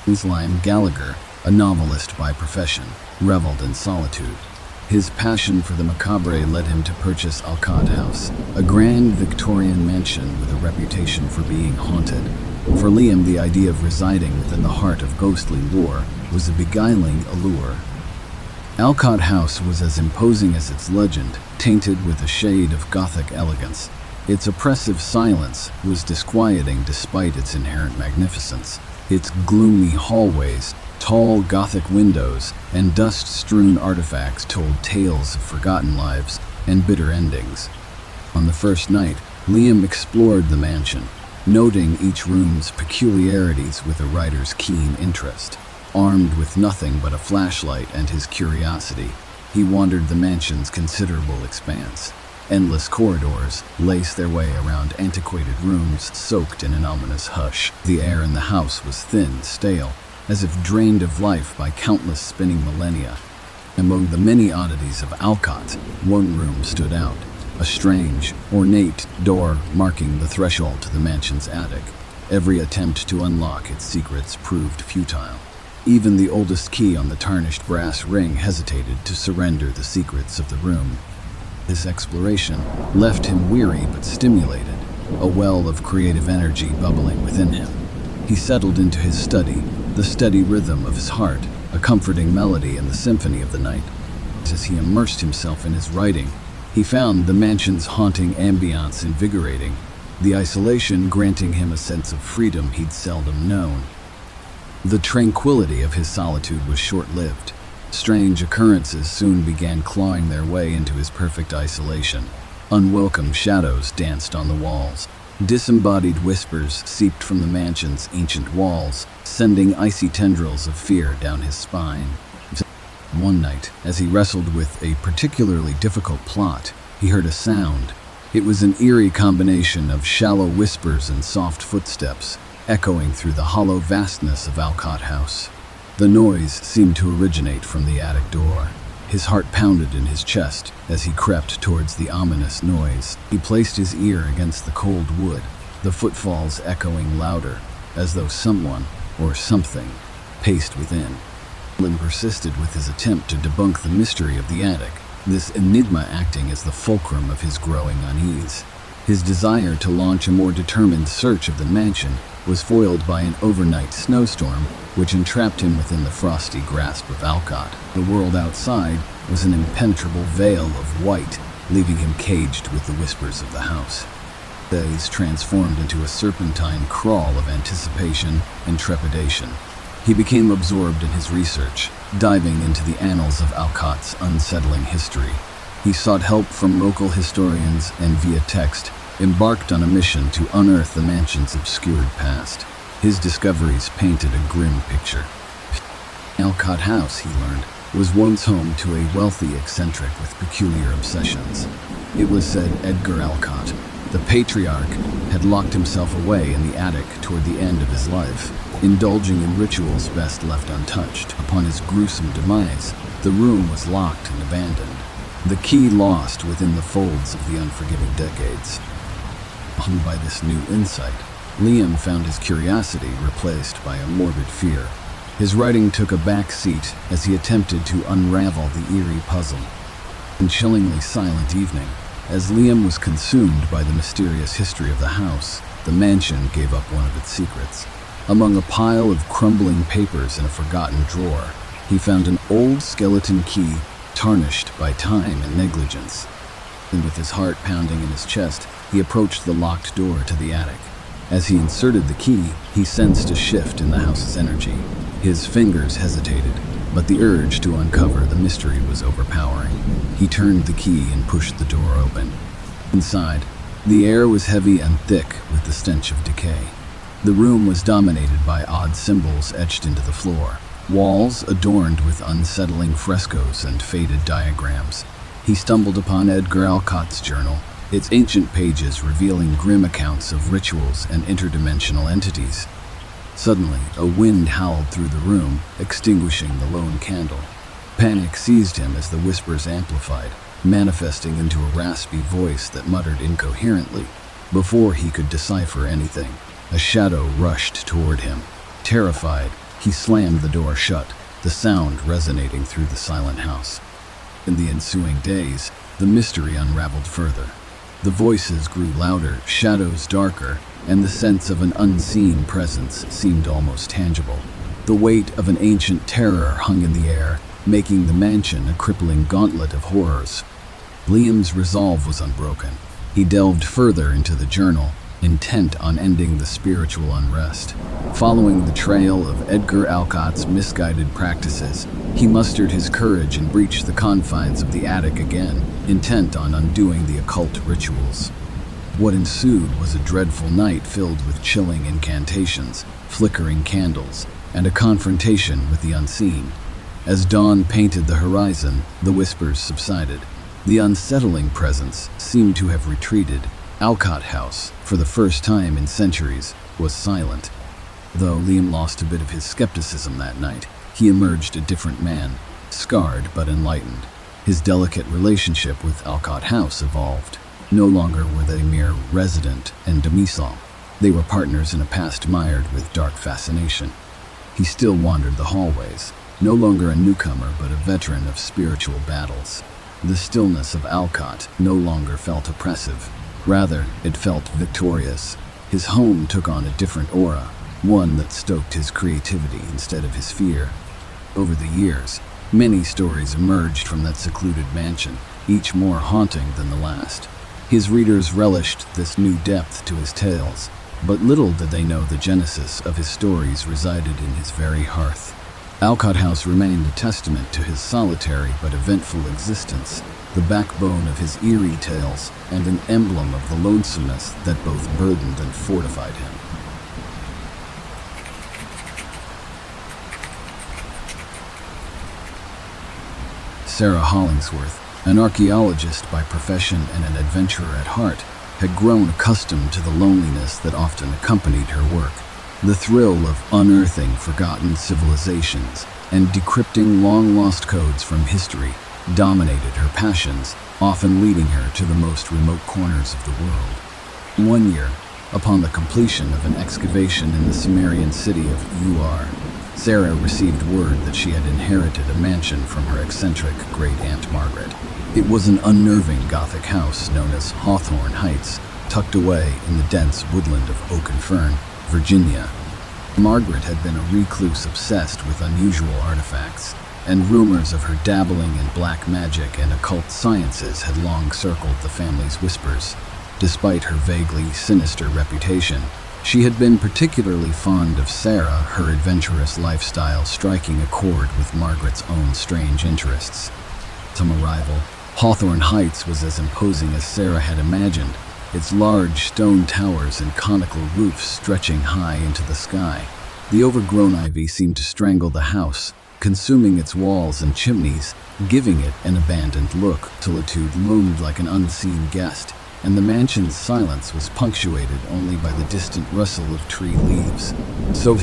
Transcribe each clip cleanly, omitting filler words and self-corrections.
Liam Gallagher, a novelist by profession, reveled in solitude. His passion for the macabre led him to purchase Alcott House, a grand Victorian mansion with a reputation for being haunted. For Liam, the idea of residing within the heart of ghostly lore was a beguiling allure. Alcott House was as imposing as its legend, tainted with a shade of Gothic elegance. Its oppressive silence was disquieting despite its inherent magnificence. Its gloomy hallways, tall Gothic windows, and dust-strewn artifacts told tales of forgotten lives and bitter endings. On the first night, Liam explored the mansion, noting each room's peculiarities with a writer's keen interest. Armed with nothing but a flashlight and his curiosity, he wandered the mansion's considerable expanse. Endless corridors lace their way around antiquated rooms soaked in an ominous hush. The air in the house was thin, stale, as if drained of life by countless spinning millennia. Among the many oddities of Alcott, one room stood out, a strange, ornate door marking the threshold to the mansion's attic. Every attempt to unlock its secrets proved futile. Even the oldest key on the tarnished brass ring hesitated to surrender the secrets of the room. This exploration left him weary but stimulated, a well of creative energy bubbling within him. He settled into his study, the steady rhythm of his heart, a comforting melody in the symphony of the night. As he immersed himself in his writing, he found the mansion's haunting ambiance invigorating, the isolation granting him a sense of freedom he'd seldom known. The tranquility of his solitude was short-lived. Strange occurrences soon began clawing their way into his perfect isolation. Unwelcome shadows danced on the walls. Disembodied whispers seeped from the mansion's ancient walls, sending icy tendrils of fear down his spine. One night, as he wrestled with a particularly difficult plot, he heard a sound. It was an eerie combination of shallow whispers and soft footsteps, echoing through the hollow vastness of Alcott House. The noise seemed to originate from the attic door. His heart pounded in his chest as he crept towards the ominous noise. He placed his ear against the cold wood, the footfalls echoing louder, as though someone, or something, paced within. Liam persisted with his attempt to debunk the mystery of the attic, this enigma acting as the fulcrum of his growing unease. His desire to launch a more determined search of the mansion was foiled by an overnight snowstorm, which entrapped him within the frosty grasp of Alcott. The world outside was an impenetrable veil of white, leaving him caged with the whispers of the house. Days transformed into a serpentine crawl of anticipation and trepidation. He became absorbed in his research, diving into the annals of Alcott's unsettling history. He sought help from local historians and, via text, embarked on a mission to unearth the mansion's obscured past. His discoveries painted a grim picture. Alcott House, he learned, was once home to a wealthy eccentric with peculiar obsessions. It was said Edgar Alcott, the patriarch, had locked himself away in the attic toward the end of his life, indulging in rituals best left untouched. Upon his gruesome demise, the room was locked and abandoned, the key lost within the folds of the unforgiving decades. Hung by this new insight, Liam found his curiosity replaced by a morbid fear. His writing took a back seat as he attempted to unravel the eerie puzzle. In chillingly silent evening, as Liam was consumed by the mysterious history of the house, the mansion gave up one of its secrets. Among a pile of crumbling papers in a forgotten drawer, he found an old skeleton key tarnished by time and negligence. And with his heart pounding in his chest, he approached the locked door to the attic. As he inserted the key, he sensed a shift in the house's energy. His fingers hesitated, but the urge to uncover the mystery was overpowering. He turned the key and pushed the door open. Inside, the air was heavy and thick with the stench of decay. The room was dominated by odd symbols etched into the floor, walls adorned with unsettling frescoes and faded diagrams. He stumbled upon Edgar Alcott's journal, its ancient pages revealing grim accounts of rituals and interdimensional entities. Suddenly, a wind howled through the room, extinguishing the lone candle. Panic seized him as the whispers amplified, manifesting into a raspy voice that muttered incoherently. Before he could decipher anything, a shadow rushed toward him. Terrified, He slammed the door shut, the sound resonating through the silent house. In the ensuing days, the mystery unraveled further. The voices grew louder, shadows darker, and the sense of an unseen presence seemed almost tangible. The weight of an ancient terror hung in the air, making the mansion a crippling gauntlet of horrors. Liam's resolve was unbroken. He delved further into the journal, intent on ending the spiritual unrest. Following the trail of Edgar Alcott's misguided practices, he mustered his courage and breached the confines of the attic again, intent on undoing the occult rituals. What ensued was a dreadful night filled with chilling incantations, flickering candles, and a confrontation with the unseen. As dawn painted the horizon, the whispers subsided. The unsettling presence seemed to have retreated. Alcott House, for the first time in centuries, was silent. Though Liam lost a bit of his skepticism that night, he emerged a different man, scarred but enlightened. His delicate relationship with Alcott House evolved. No longer were they mere resident and domicile. They were partners in a past mired with dark fascination. He still wandered the hallways, no longer a newcomer but a veteran of spiritual battles. The stillness of Alcott no longer felt oppressive. Rather, it felt victorious. His home took on a different aura, one that stoked his creativity instead of his fear. Over the years, many stories emerged from that secluded mansion, each more haunting than the last. His readers relished this new depth to his tales, but little did they know the genesis of his stories resided in his very hearth. Alcott House remained a testament to his solitary but eventful existence, the backbone of his eerie tales, and an emblem of the lonesomeness that both burdened and fortified him. Sarah Hollingsworth, an archaeologist by profession and an adventurer at heart, had grown accustomed to the loneliness that often accompanied her work. The thrill of unearthing forgotten civilizations and decrypting long-lost codes from history dominated her passions, often leading her to the most remote corners of the world. One year, upon the completion of an excavation in the Sumerian city of Ur, Sarah received word that she had inherited a mansion from her eccentric great-aunt Margaret. It was an unnerving Gothic house known as Hawthorne Heights, tucked away in the dense woodland of oak and fern, Virginia. Margaret had been a recluse obsessed with unusual artifacts, and rumors of her dabbling in black magic and occult sciences had long circled the family's whispers. Despite her vaguely sinister reputation, she had been particularly fond of Sarah, her adventurous lifestyle striking a chord with Margaret's own strange interests. Upon arrival, Hawthorne Heights was as imposing as Sarah had imagined, its large stone towers and conical roofs stretching high into the sky. The overgrown ivy seemed to strangle the house, consuming its walls and chimneys, giving it an abandoned look. Solitude loomed like an unseen guest, and the mansion's silence was punctuated only by the distant rustle of tree leaves. So,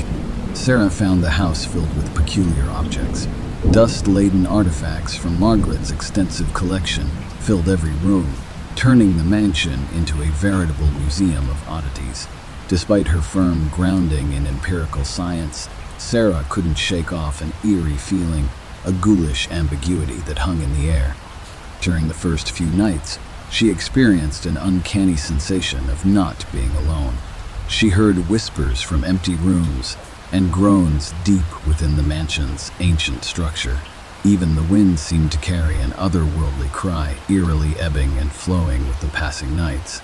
Sarah found the house filled with peculiar objects. Dust-laden artifacts from Margaret's extensive collection filled every room, turning the mansion into a veritable museum of oddities. Despite her firm grounding in empirical science, Sarah couldn't shake off an eerie feeling, a ghoulish ambiguity that hung in the air. During the first few nights, she experienced an uncanny sensation of not being alone. She heard whispers from empty rooms and groans deep within the mansion's ancient structure. Even the wind seemed to carry an otherworldly cry, eerily ebbing and flowing with the passing nights.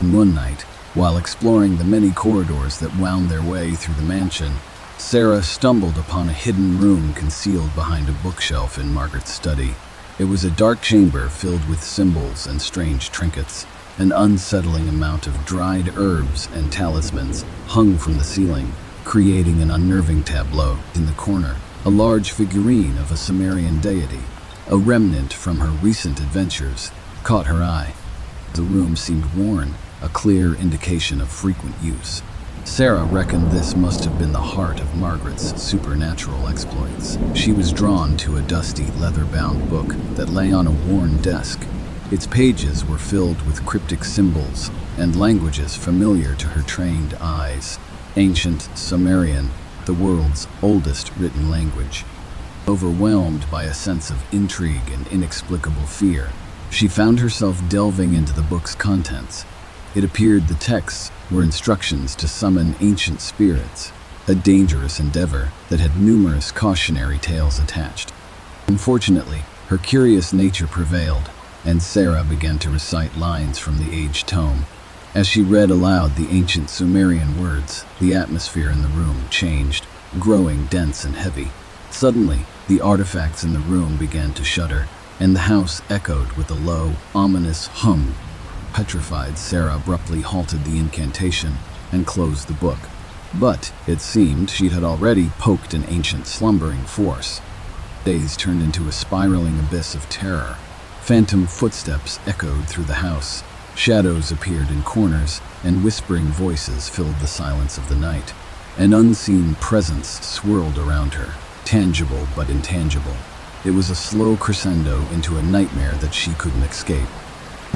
And one night, while exploring the many corridors that wound their way through the mansion, Sarah stumbled upon a hidden room concealed behind a bookshelf in Margaret's study. It was a dark chamber filled with symbols and strange trinkets. An unsettling amount of dried herbs and talismans hung from the ceiling, creating an unnerving tableau. In the corner, a large figurine of a Sumerian deity, a remnant from her recent adventures, caught her eye. The room seemed worn, a clear indication of frequent use. Sarah reckoned this must have been the heart of Margaret's supernatural exploits. She was drawn to a dusty, leather-bound book that lay on a worn desk. Its pages were filled with cryptic symbols and languages familiar to her trained eyes. Ancient Sumerian, the world's oldest written language. Overwhelmed by a sense of intrigue and inexplicable fear, she found herself delving into the book's contents. It appeared the texts were instructions to summon ancient spirits, a dangerous endeavor that had numerous cautionary tales attached. Unfortunately, her curious nature prevailed, and Sarah began to recite lines from the aged tome. As she read aloud the ancient Sumerian words, the atmosphere in the room changed, growing dense and heavy. Suddenly, the artifacts in the room began to shudder, and the house echoed with a low, ominous hum. Petrified, Sarah abruptly halted the incantation and closed the book. But it seemed she had already poked an ancient slumbering force. Days turned into a spiraling abyss of terror. Phantom footsteps echoed through the house. Shadows appeared in corners, and whispering voices filled the silence of the night. An unseen presence swirled around her, tangible but intangible. It was a slow crescendo into a nightmare that she couldn't escape.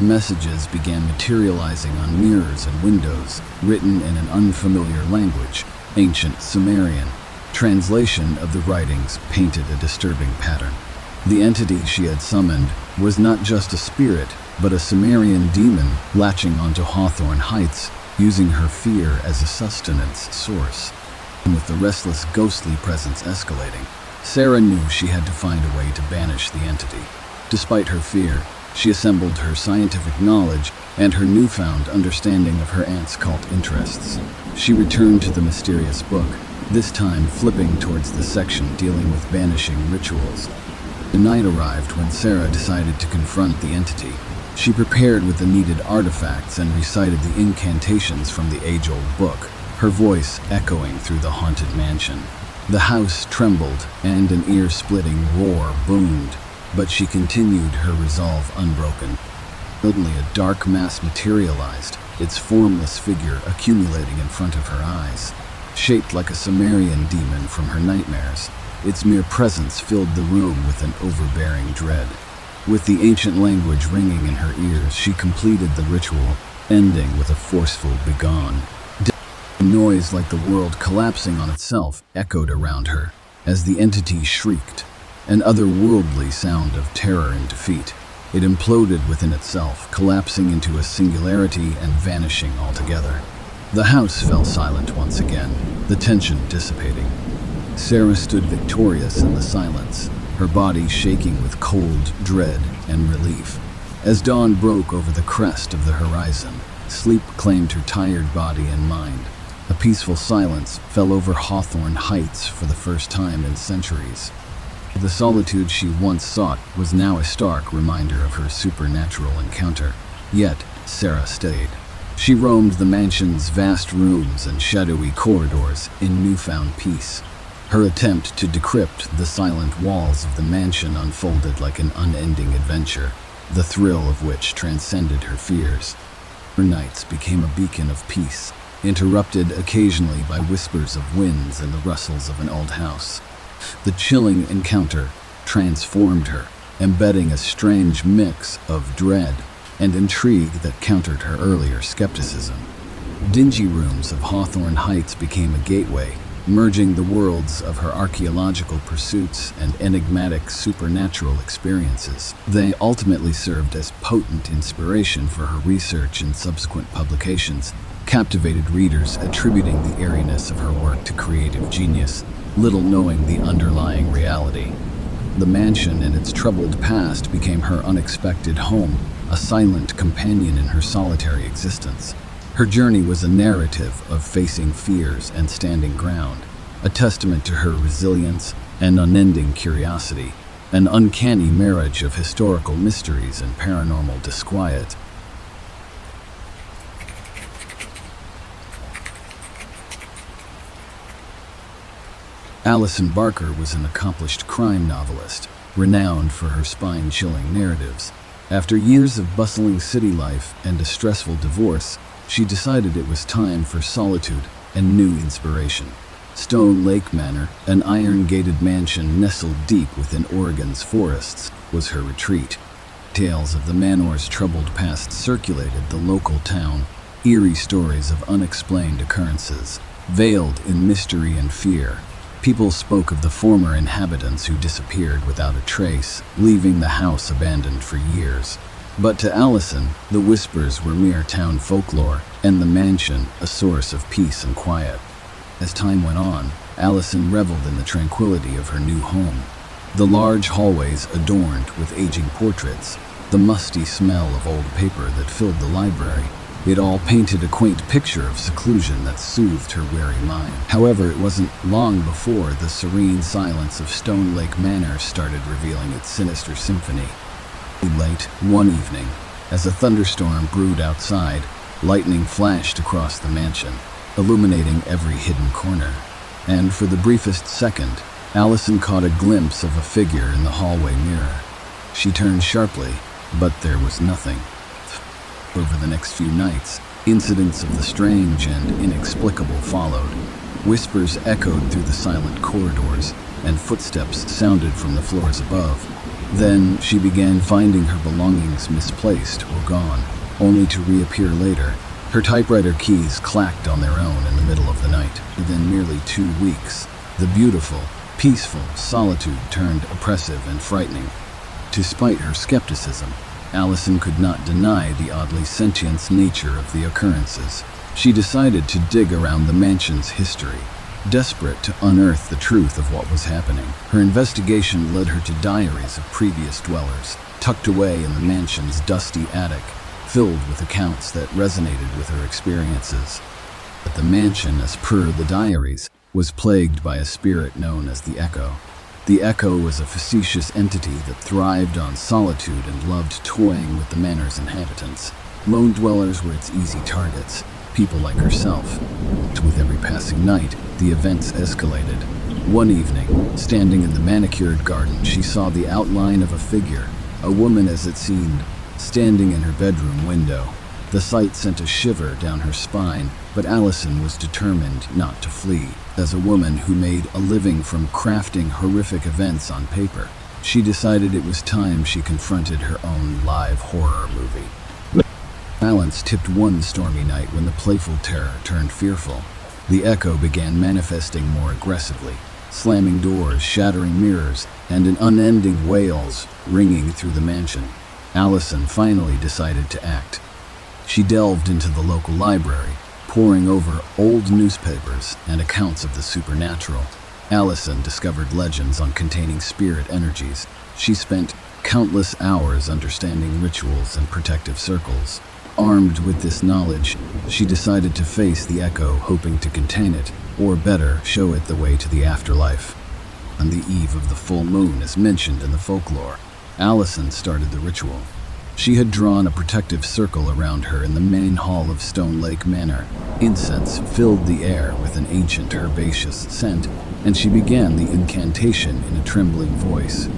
Messages began materializing on mirrors and windows, written in an unfamiliar language, ancient Sumerian. Translation of the writings painted a disturbing pattern. The entity she had summoned was not just a spirit, but a Sumerian demon latching onto Hawthorne Heights, using her fear as a sustenance source. And with the restless, ghostly presence escalating, Sarah knew she had to find a way to banish the entity. Despite her fear, she assembled her scientific knowledge and her newfound understanding of her aunt's cult interests. She returned to the mysterious book, this time flipping towards the section dealing with banishing rituals. The night arrived when Sarah decided to confront the entity. She prepared with the needed artifacts and recited the incantations from the age-old book, her voice echoing through the haunted mansion. The house trembled, and an ear-splitting roar boomed, but she continued her resolve unbroken. Suddenly, a dark mass materialized, its formless figure accumulating in front of her eyes. Shaped like a Sumerian demon from her nightmares, its mere presence filled the room with an overbearing dread. With the ancient language ringing in her ears, she completed the ritual, ending with a forceful "begone." A noise like the world collapsing on itself echoed around her as the entity shrieked, an otherworldly sound of terror and defeat. It imploded within itself, collapsing into a singularity and vanishing altogether. The house fell silent once again, the tension dissipating. Sarah stood victorious in the silence, her body shaking with cold dread and relief. As dawn broke over the crest of the horizon, sleep claimed her tired body and mind. A peaceful silence fell over Hawthorne Heights for the first time in centuries. The solitude she once sought was now a stark reminder of her supernatural encounter. Yet, Sarah stayed. She roamed the mansion's vast rooms and shadowy corridors in newfound peace. Her attempt to decrypt the silent walls of the mansion unfolded like an unending adventure, the thrill of which transcended her fears. Her nights became a beacon of peace, interrupted occasionally by whispers of winds and the rustles of an old house. The chilling encounter transformed her, embedding a strange mix of dread and intrigue that countered her earlier skepticism. Dingy rooms of Hawthorne Heights became a gateway, merging the worlds of her archaeological pursuits and enigmatic supernatural experiences. They ultimately served as potent inspiration for her research and subsequent publications, captivated readers attributing the eeriness of her work to creative genius, little knowing the underlying reality. The mansion and its troubled past became her unexpected home, a silent companion in her solitary existence. Her journey was a narrative of facing fears and standing ground, a testament to her resilience and unending curiosity, an uncanny marriage of historical mysteries and paranormal disquiet. Alison Barker was an accomplished crime novelist, renowned for her spine-chilling narratives. After years of bustling city life and a stressful divorce, she decided it was time for solitude and new inspiration. Stone Lake Manor, an iron-gated mansion nestled deep within Oregon's forests, was her retreat. Tales of the manor's troubled past circulated the local town, eerie stories of unexplained occurrences, veiled in mystery and fear. People spoke of the former inhabitants who disappeared without a trace, leaving the house abandoned for years. But to Allison, the whispers were mere town folklore, and the mansion a source of peace and quiet. As time went on, Allison reveled in the tranquility of her new home. The large hallways adorned with aging portraits, the musty smell of old paper that filled the library. It all painted a quaint picture of seclusion that soothed her weary mind. However, it wasn't long before the serene silence of Stone Lake Manor started revealing its sinister symphony. Late one evening, as a thunderstorm brewed outside, lightning flashed across the mansion, illuminating every hidden corner. And for the briefest second, Allison caught a glimpse of a figure in the hallway mirror. She turned sharply, but there was nothing. Over the next few nights, incidents of the strange and inexplicable followed. Whispers echoed through the silent corridors, and footsteps sounded from the floors above. Then she began finding her belongings misplaced or gone, only to reappear later. Her typewriter keys clacked on their own in the middle of the night. Within merely 2 weeks, the beautiful, peaceful solitude turned oppressive and frightening. Despite her skepticism, Allison could not deny the oddly sentient nature of the occurrences. She decided to dig around the mansion's history, desperate to unearth the truth of what was happening. Her investigation led her to diaries of previous dwellers, tucked away in the mansion's dusty attic, filled with accounts that resonated with her experiences. But the mansion, as per the diaries, was plagued by a spirit known as the Echo. The Echo was a facetious entity that thrived on solitude and loved toying with the manor's inhabitants. Lone dwellers were its easy targets, people like herself. With every passing night, the events escalated. One evening, standing in the manicured garden, she saw the outline of a figure, a woman as it seemed, standing in her bedroom window. The sight sent a shiver down her spine, but Allison was determined not to flee. As a woman who made a living from crafting horrific events on paper, she decided it was time she confronted her own live horror movie. Balance tipped one stormy night when the playful terror turned fearful. The Echo began manifesting more aggressively, slamming doors, shattering mirrors, and in unending wails ringing through the mansion. Allison finally decided to act. She delved into the local library, poring over old newspapers and accounts of the supernatural. Allison discovered legends on containing spirit energies. She spent countless hours understanding rituals and protective circles. Armed with this knowledge, she decided to face the Echo, hoping to contain it, or better, show it the way to the afterlife. On the eve of the full moon, as mentioned in the folklore, Allison started the ritual. She had drawn a protective circle around her in the main hall of Stone Lake Manor. Incense filled the air with an ancient herbaceous scent, and she began the incantation in a trembling voice.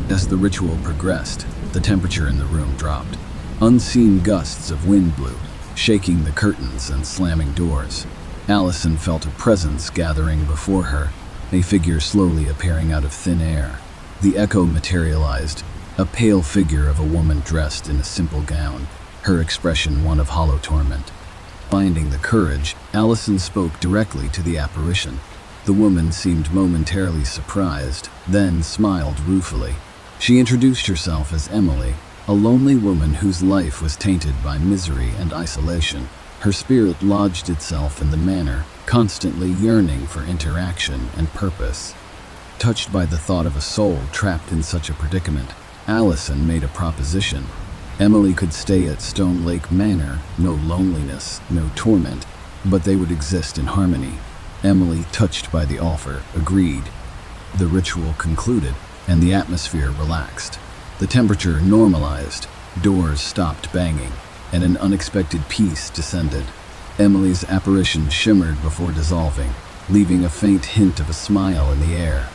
As the ritual progressed, the temperature in the room dropped. Unseen gusts of wind blew, shaking the curtains and slamming doors. Allison felt a presence gathering before her, a figure slowly appearing out of thin air. The Echo materialized, a pale figure of a woman dressed in a simple gown, her expression one of hollow torment. Finding the courage, Allison spoke directly to the apparition. The woman seemed momentarily surprised, then smiled ruefully. She introduced herself as Emily, a lonely woman whose life was tainted by misery and isolation. Her spirit lodged itself in the manor, constantly yearning for interaction and purpose. Touched by the thought of a soul trapped in such a predicament, Allison made a proposition. Emily could stay at Stone Lake Manor, no loneliness, no torment, but they would exist in harmony. Emily, touched by the offer, agreed. The ritual concluded, and the atmosphere relaxed. The temperature normalized, doors stopped banging, and an unexpected peace descended. Emily's apparition shimmered before dissolving, leaving a faint hint of a smile in the air.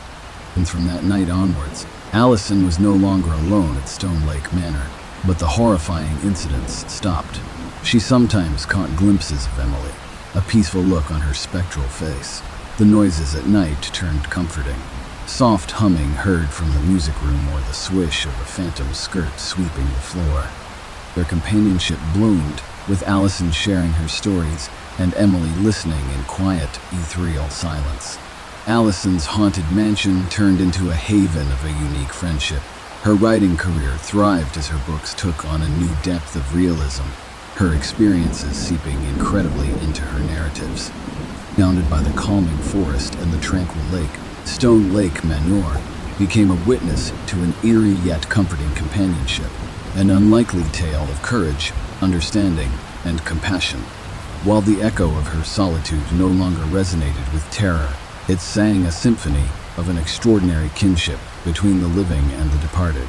And from that night onwards, Allison was no longer alone at Stone Lake Manor, but the horrifying incidents stopped. She sometimes caught glimpses of Emily, a peaceful look on her spectral face. The noises at night turned comforting. Soft humming heard from the music room or the swish of a phantom skirt sweeping the floor. Their companionship bloomed, with Allison sharing her stories and Emily listening in quiet, ethereal silence. Allison's haunted mansion turned into a haven of a unique friendship. Her writing career thrived as her books took on a new depth of realism, her experiences seeping incredibly into her narratives. Bounded by the calming forest and the tranquil lake, Stone Lake Manor became a witness to an eerie yet comforting companionship, an unlikely tale of courage, understanding, and compassion. While the echo of her solitude no longer resonated with terror, it sang a symphony of an extraordinary kinship between the living and the departed.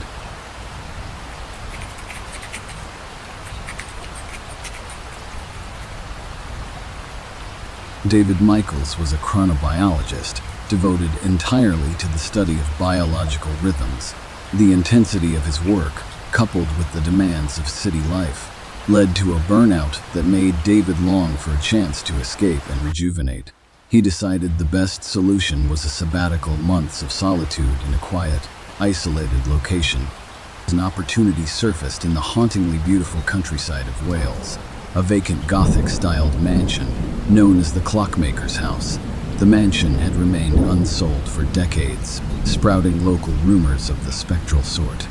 David Michaels was a chronobiologist devoted entirely to the study of biological rhythms. The intensity of his work, coupled with the demands of city life, led to a burnout that made David long for a chance to escape and rejuvenate. He decided the best solution was a sabbatical months of solitude in a quiet, isolated location. An opportunity surfaced in the hauntingly beautiful countryside of Wales, a vacant Gothic-styled mansion known as the Clockmaker's House. The mansion had remained unsold for decades, sprouting local rumors of the spectral sort.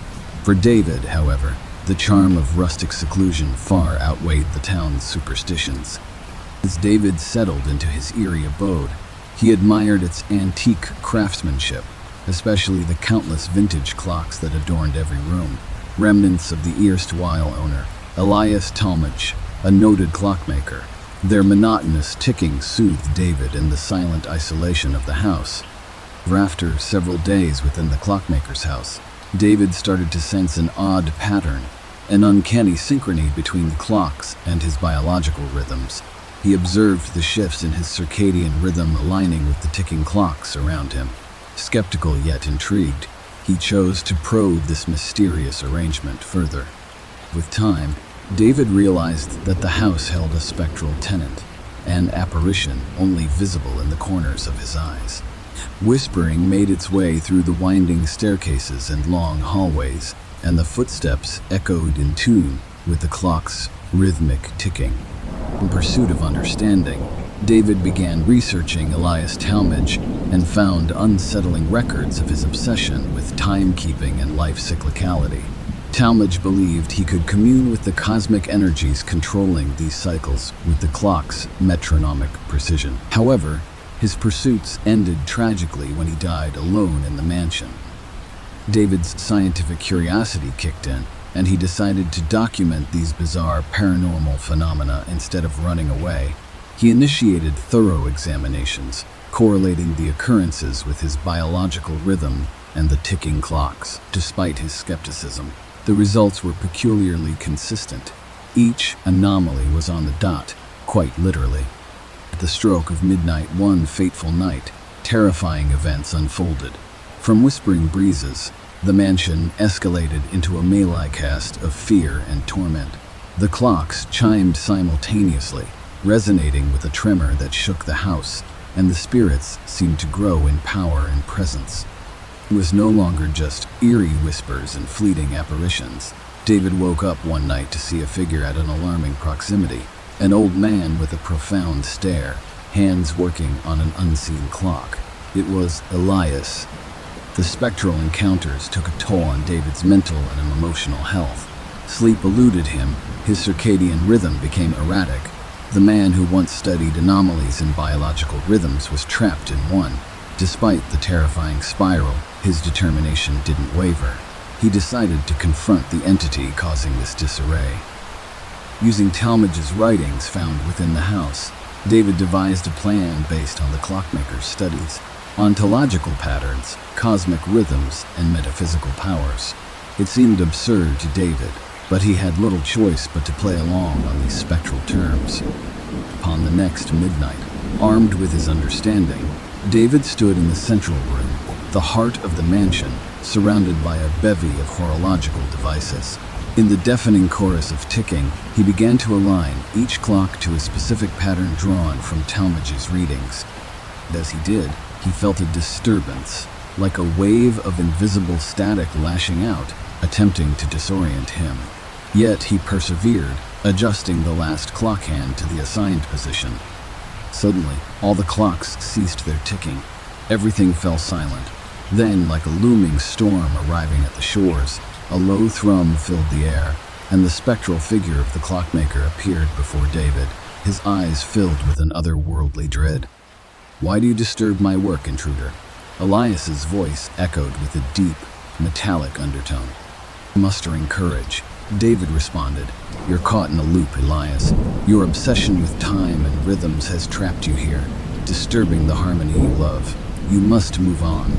For David, however, the charm of rustic seclusion far outweighed the town's superstitions. As David settled into his eerie abode, he admired its antique craftsmanship, especially the countless vintage clocks that adorned every room, remnants of the erstwhile owner, Elias Talmadge, a noted clockmaker. Their monotonous ticking soothed David in the silent isolation of the house. After several days within the clockmaker's house, David started to sense an odd pattern, an uncanny synchrony between the clocks and his biological rhythms. He observed the shifts in his circadian rhythm aligning with the ticking clocks around him. Skeptical yet intrigued, he chose to probe this mysterious arrangement further. With time, David realized that the house held a spectral tenant, an apparition only visible in the corners of his eyes. Whispering made its way through the winding staircases and long hallways, and the footsteps echoed in tune with the clock's rhythmic ticking. In pursuit of understanding, David began researching Elias Talmadge and found unsettling records of his obsession with timekeeping and life cyclicality. Talmadge believed he could commune with the cosmic energies controlling these cycles with the clock's metronomic precision. However, his pursuits ended tragically when he died alone in the mansion. David's scientific curiosity kicked in, and he decided to document these bizarre paranormal phenomena instead of running away. He initiated thorough examinations, correlating the occurrences with his biological rhythm and the ticking clocks. Despite his skepticism, the results were peculiarly consistent. Each anomaly was on the dot, quite literally. At the stroke of midnight one fateful night, terrifying events unfolded. From whispering breezes, the mansion escalated into a melee cast of fear and torment. The clocks chimed simultaneously, resonating with a tremor that shook the house, and the spirits seemed to grow in power and presence. It was no longer just eerie whispers and fleeting apparitions. David woke up one night to see a figure at an alarming proximity, an old man with a profound stare, hands working on an unseen clock. It was Elias. The spectral encounters took a toll on David's mental and emotional health. Sleep eluded him, his circadian rhythm became erratic. The man who once studied anomalies in biological rhythms was trapped in one. Despite the terrifying spiral, his determination didn't waver. He decided to confront the entity causing this disarray. Using Talmadge's writings found within the house, David devised a plan based on the clockmaker's studies, ontological patterns, cosmic rhythms, and metaphysical powers. It seemed absurd to David, but he had little choice but to play along on these spectral terms. Upon the next midnight, armed with his understanding, David stood in the central room, the heart of the mansion, surrounded by a bevy of horological devices. In the deafening chorus of ticking, he began to align each clock to a specific pattern drawn from Talmadge's readings. As he did, he felt a disturbance, like a wave of invisible static lashing out, attempting to disorient him. Yet he persevered, adjusting the last clock hand to the assigned position. Suddenly, all the clocks ceased their ticking. Everything fell silent. Then, like a looming storm arriving at the shores, a low thrum filled the air, and the spectral figure of the clockmaker appeared before David, his eyes filled with an otherworldly dread. "Why do you disturb my work, intruder?" Elias's voice echoed with a deep, metallic undertone. Mustering courage, David responded, "You're caught in a loop, Elias. Your obsession with time and rhythms has trapped you here, disturbing the harmony you love. You must move on."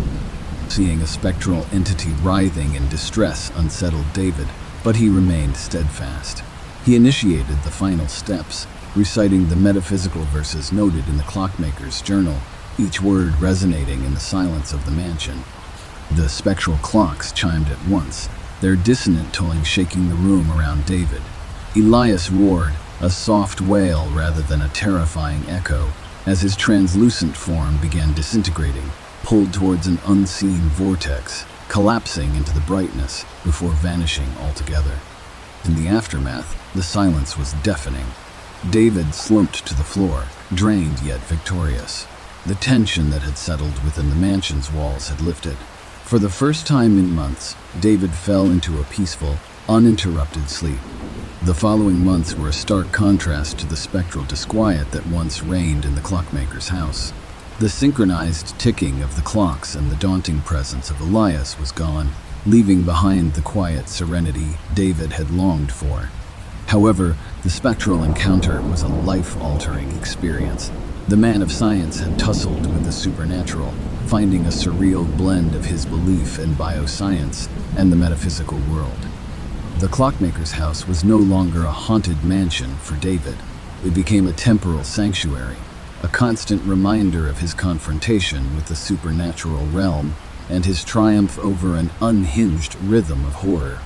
Seeing a spectral entity writhing in distress unsettled David, but he remained steadfast. He initiated the final steps, reciting the metaphysical verses noted in the clockmaker's journal, each word resonating in the silence of the mansion. The spectral clocks chimed at once, their dissonant tolling shaking the room around David. Elias roared, a soft wail rather than a terrifying echo, as his translucent form began disintegrating, pulled towards an unseen vortex, collapsing into the brightness before vanishing altogether. In the aftermath, the silence was deafening. David slumped to the floor, drained yet victorious. The tension that had settled within the mansion's walls had lifted. For the first time in months, David fell into a peaceful, uninterrupted sleep. The following months were a stark contrast to the spectral disquiet that once reigned in the clockmaker's house. The synchronized ticking of the clocks and the daunting presence of Elias was gone, leaving behind the quiet serenity David had longed for. However, the spectral encounter was a life-altering experience. The man of science had tussled with the supernatural, finding a surreal blend of his belief in bioscience and the metaphysical world. The clockmaker's house was no longer a haunted mansion for David. It became a temporal sanctuary, a constant reminder of his confrontation with the supernatural realm and his triumph over an unhinged rhythm of horror.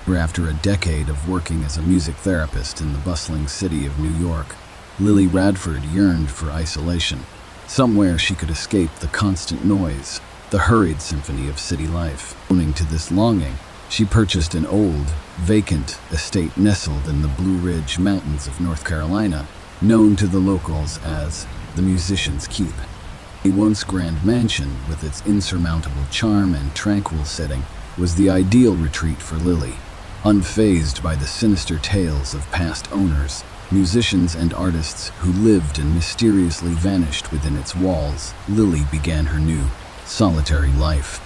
After a decade of working as a music therapist in the bustling city of New York, Lily Radford yearned for isolation, somewhere she could escape the constant noise, the hurried symphony of city life. Owing to this longing, she purchased an old, vacant estate nestled in the Blue Ridge Mountains of North Carolina, known to the locals as the Musician's Keep. A once grand mansion with its insurmountable charm and tranquil setting was the ideal retreat for Lily. Unfazed by the sinister tales of past owners, musicians and artists who lived and mysteriously vanished within its walls, Lily began her new, solitary life.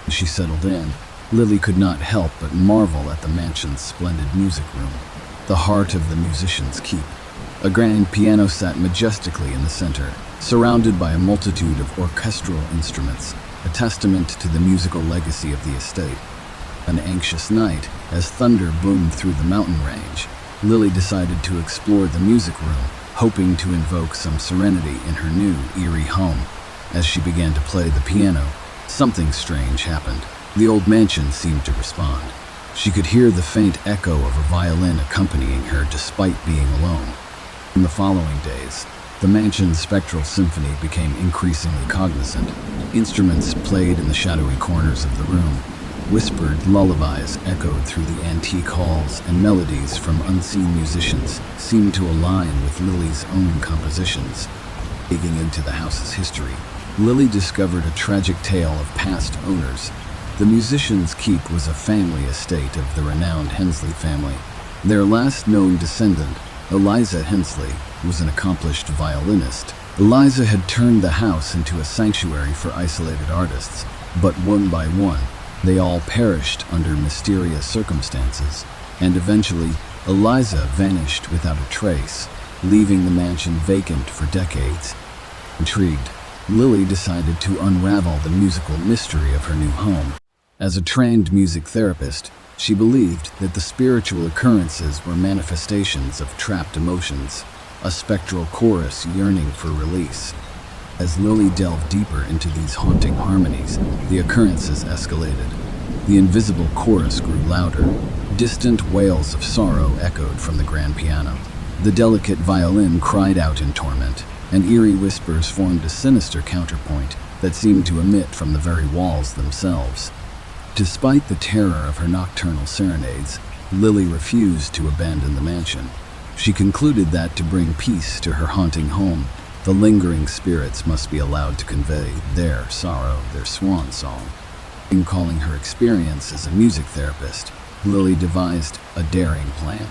As she settled in, Lily could not help but marvel at the mansion's splendid music room, the heart of the Musician's Keep. A grand piano sat majestically in the center, surrounded by a multitude of orchestral instruments, a testament to the musical legacy of the estate. An anxious night, as thunder boomed through the mountain range, Lily decided to explore the music room, hoping to invoke some serenity in her new, eerie home. As she began to play the piano, something strange happened. The old mansion seemed to respond. She could hear the faint echo of a violin accompanying her despite being alone. In the following days, the mansion's spectral symphony became increasingly cognizant. Instruments played in the shadowy corners of the room. Whispered lullabies echoed through the antique halls, and melodies from unseen musicians seemed to align with Lily's own compositions. Digging into the house's history, Lily discovered a tragic tale of past owners. The Musician's Keep was a family estate of the renowned Hensley family. Their last known descendant, Eliza Hensley, was an accomplished violinist. Eliza had turned the house into a sanctuary for isolated artists, but one by one, they all perished under mysterious circumstances, and eventually, Eliza vanished without a trace, leaving the mansion vacant for decades. Intrigued, Lily decided to unravel the musical mystery of her new home. As a trained music therapist, she believed that the spiritual occurrences were manifestations of trapped emotions, a spectral chorus yearning for release. As Lily delved deeper into these haunting harmonies, the occurrences escalated. The invisible chorus grew louder. Distant wails of sorrow echoed from the grand piano. The delicate violin cried out in torment, and eerie whispers formed a sinister counterpoint, that seemed to emit from the very walls themselves. Despite the terror of her nocturnal serenades, Lily refused to abandon the mansion. She concluded that to bring peace to her haunting home, the lingering spirits must be allowed to convey their sorrow, their swan song. In calling her experience as a music therapist, Lily devised a daring plan.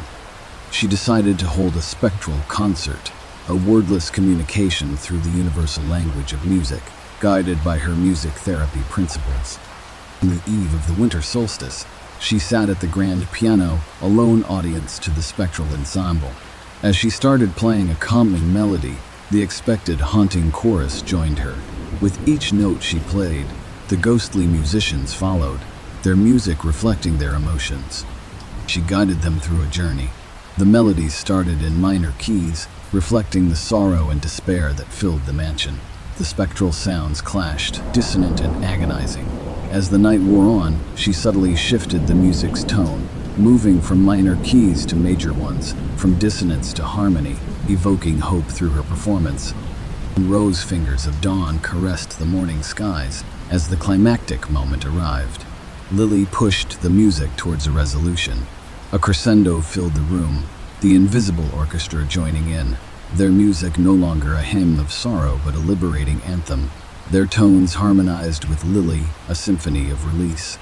She decided to hold a spectral concert, a wordless communication through the universal language of music, guided by her music therapy principles. On the eve of the winter solstice, she sat at the grand piano, a lone audience to the spectral ensemble. As she started playing a calming melody, the expected haunting chorus joined her. With each note she played, the ghostly musicians followed, their music reflecting their emotions. She guided them through a journey. The melodies started in minor keys, reflecting the sorrow and despair that filled the mansion. The spectral sounds clashed, dissonant and agonizing. As the night wore on, she subtly shifted the music's tone, moving from minor keys to major ones, from dissonance to harmony, evoking hope through her performance. Rose fingers of dawn caressed the morning skies as the climactic moment arrived. Lily pushed the music towards a resolution. A crescendo filled the room, the invisible orchestra joining in, their music no longer a hymn of sorrow but a liberating anthem. Their tones harmonized with Lily, a symphony of release.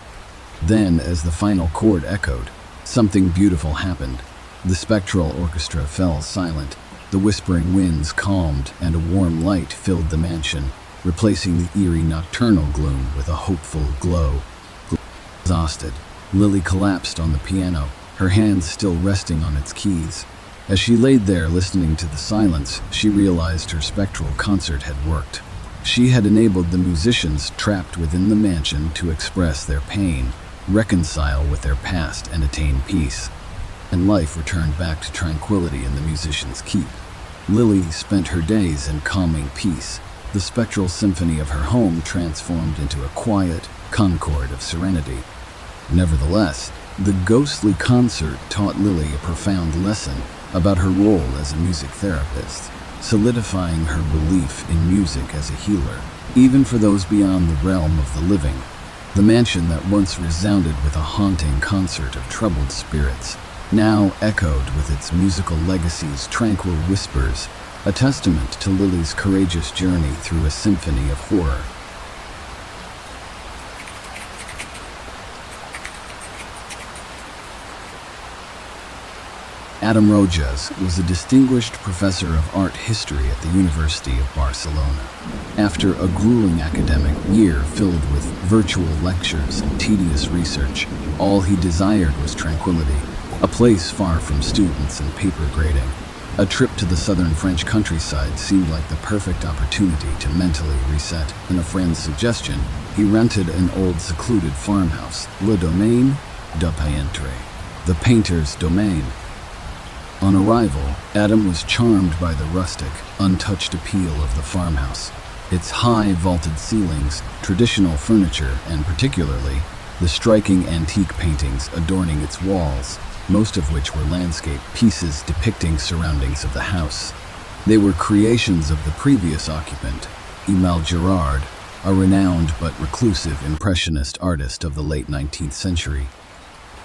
Then, as the final chord echoed, something beautiful happened. The spectral orchestra fell silent, the whispering winds calmed, and a warm light filled the mansion, replacing the eerie nocturnal gloom with a hopeful glow. Exhausted, Lily collapsed on the piano, her hands still resting on its keys. As she laid there listening to the silence, she realized her spectral concert had worked. She had enabled the musicians trapped within the mansion to express their pain, reconcile with their past, and attain peace. And life returned back to tranquility in the musicians' keep. Lily spent her days in calming peace. The spectral symphony of her home transformed into a quiet concord of serenity. Nevertheless, the ghostly concert taught Lily a profound lesson about her role as a music therapist, solidifying her belief in music as a healer, even for those beyond the realm of the living. The mansion that once resounded with a haunting concert of troubled spirits now echoed with its musical legacy's tranquil whispers, a testament to Lily's courageous journey through a symphony of horror. Adam Rojas was a distinguished professor of art history at the University of Barcelona. After a grueling academic year filled with virtual lectures and tedious research, all he desired was tranquility, a place far from students and paper grading. A trip to the southern French countryside seemed like the perfect opportunity to mentally reset. On a friend's suggestion, he rented an old secluded farmhouse, Le Domaine du Peintre, the painter's domain. On arrival, Adam was charmed by the rustic, untouched appeal of the farmhouse. Its high vaulted ceilings, traditional furniture, and particularly the striking antique paintings adorning its walls, most of which were landscape pieces depicting surroundings of the house. They were creations of the previous occupant, Emile Girard, a renowned but reclusive impressionist artist of the late 19th century.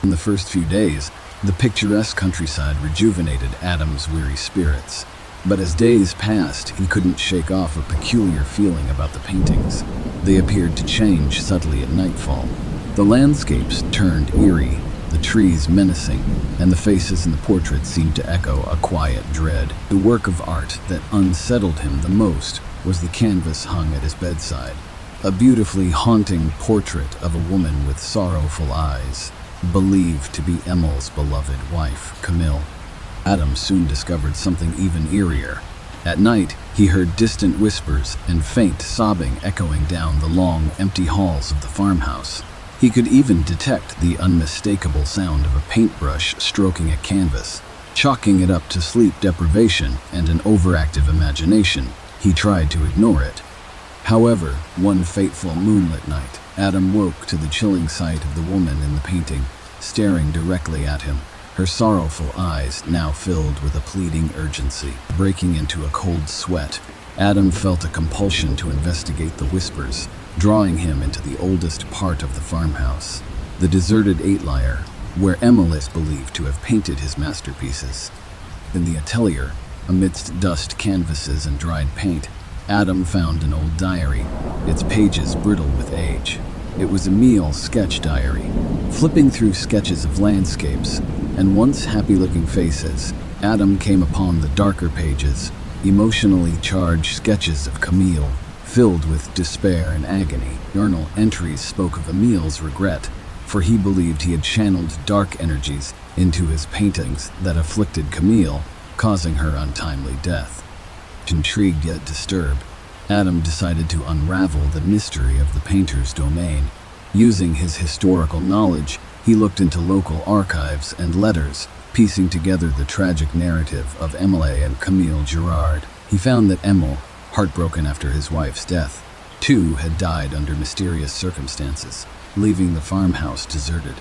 In the first few days, the picturesque countryside rejuvenated Adam's weary spirits. But as days passed, he couldn't shake off a peculiar feeling about the paintings. They appeared to change subtly at nightfall. The landscapes turned eerie, the trees menacing, and the faces in the portraits seemed to echo a quiet dread. The work of art that unsettled him the most was the canvas hung at his bedside, a beautifully haunting portrait of a woman with sorrowful eyes, believed to be Emile's beloved wife, Camille. Adam soon discovered something even eerier. At night, he heard distant whispers and faint sobbing echoing down the long, empty halls of the farmhouse. He could even detect the unmistakable sound of a paintbrush stroking a canvas. Chalking it up to sleep deprivation and an overactive imagination, he tried to ignore it. However, one fateful moonlit night, Adam woke to the chilling sight of the woman in the painting, staring directly at him, her sorrowful eyes now filled with a pleading urgency. Breaking into a cold sweat, Adam felt a compulsion to investigate the whispers, drawing him into the oldest part of the farmhouse, the deserted eight-layer, where Emil is believed to have painted his masterpieces. In the atelier, amidst dust canvases and dried paint, Adam found an old diary, its pages brittle with age. It was Emil's sketch diary. Flipping through sketches of landscapes and once happy-looking faces, Adam came upon the darker pages, emotionally charged sketches of Camille, filled with despair and agony. Journal entries spoke of Emil's regret, for he believed he had channeled dark energies into his paintings that afflicted Camille, causing her untimely death. Intrigued yet disturbed, Adam decided to unravel the mystery of the painter's domain. Using his historical knowledge, he looked into local archives and letters, piecing together the tragic narrative of Emile and Camille Girard. He found that Emile, heartbroken after his wife's death, too had died under mysterious circumstances, leaving the farmhouse deserted.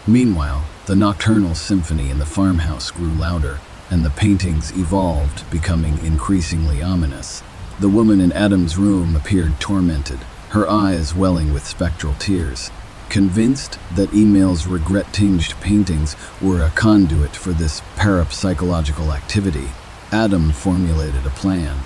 Meanwhile, the nocturnal symphony in the farmhouse grew louder, and the paintings evolved, becoming increasingly ominous. The woman in Adam's room appeared tormented, her eyes welling with spectral tears. Convinced that Emil's regret-tinged paintings were a conduit for this parapsychological activity, Adam formulated a plan.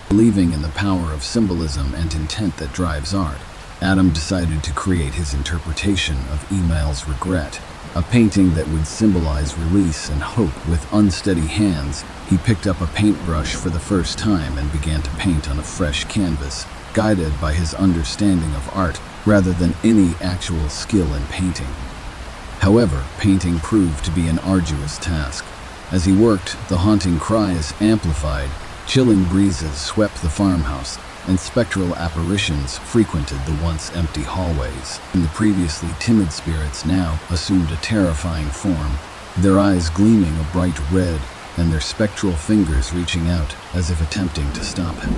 Believing in the power of symbolism and intent that drives art, Adam decided to create his interpretation of Emil's regret, a painting that would symbolize release and hope. With unsteady hands, he picked up a paintbrush for the first time and began to paint on a fresh canvas, guided by his understanding of art rather than any actual skill in painting. However, painting proved to be an arduous task. As he worked, the haunting cries amplified, chilling breezes swept the farmhouse, and spectral apparitions frequented the once empty hallways. And the previously timid spirits now assumed a terrifying form, their eyes gleaming a bright red and their spectral fingers reaching out as if attempting to stop him.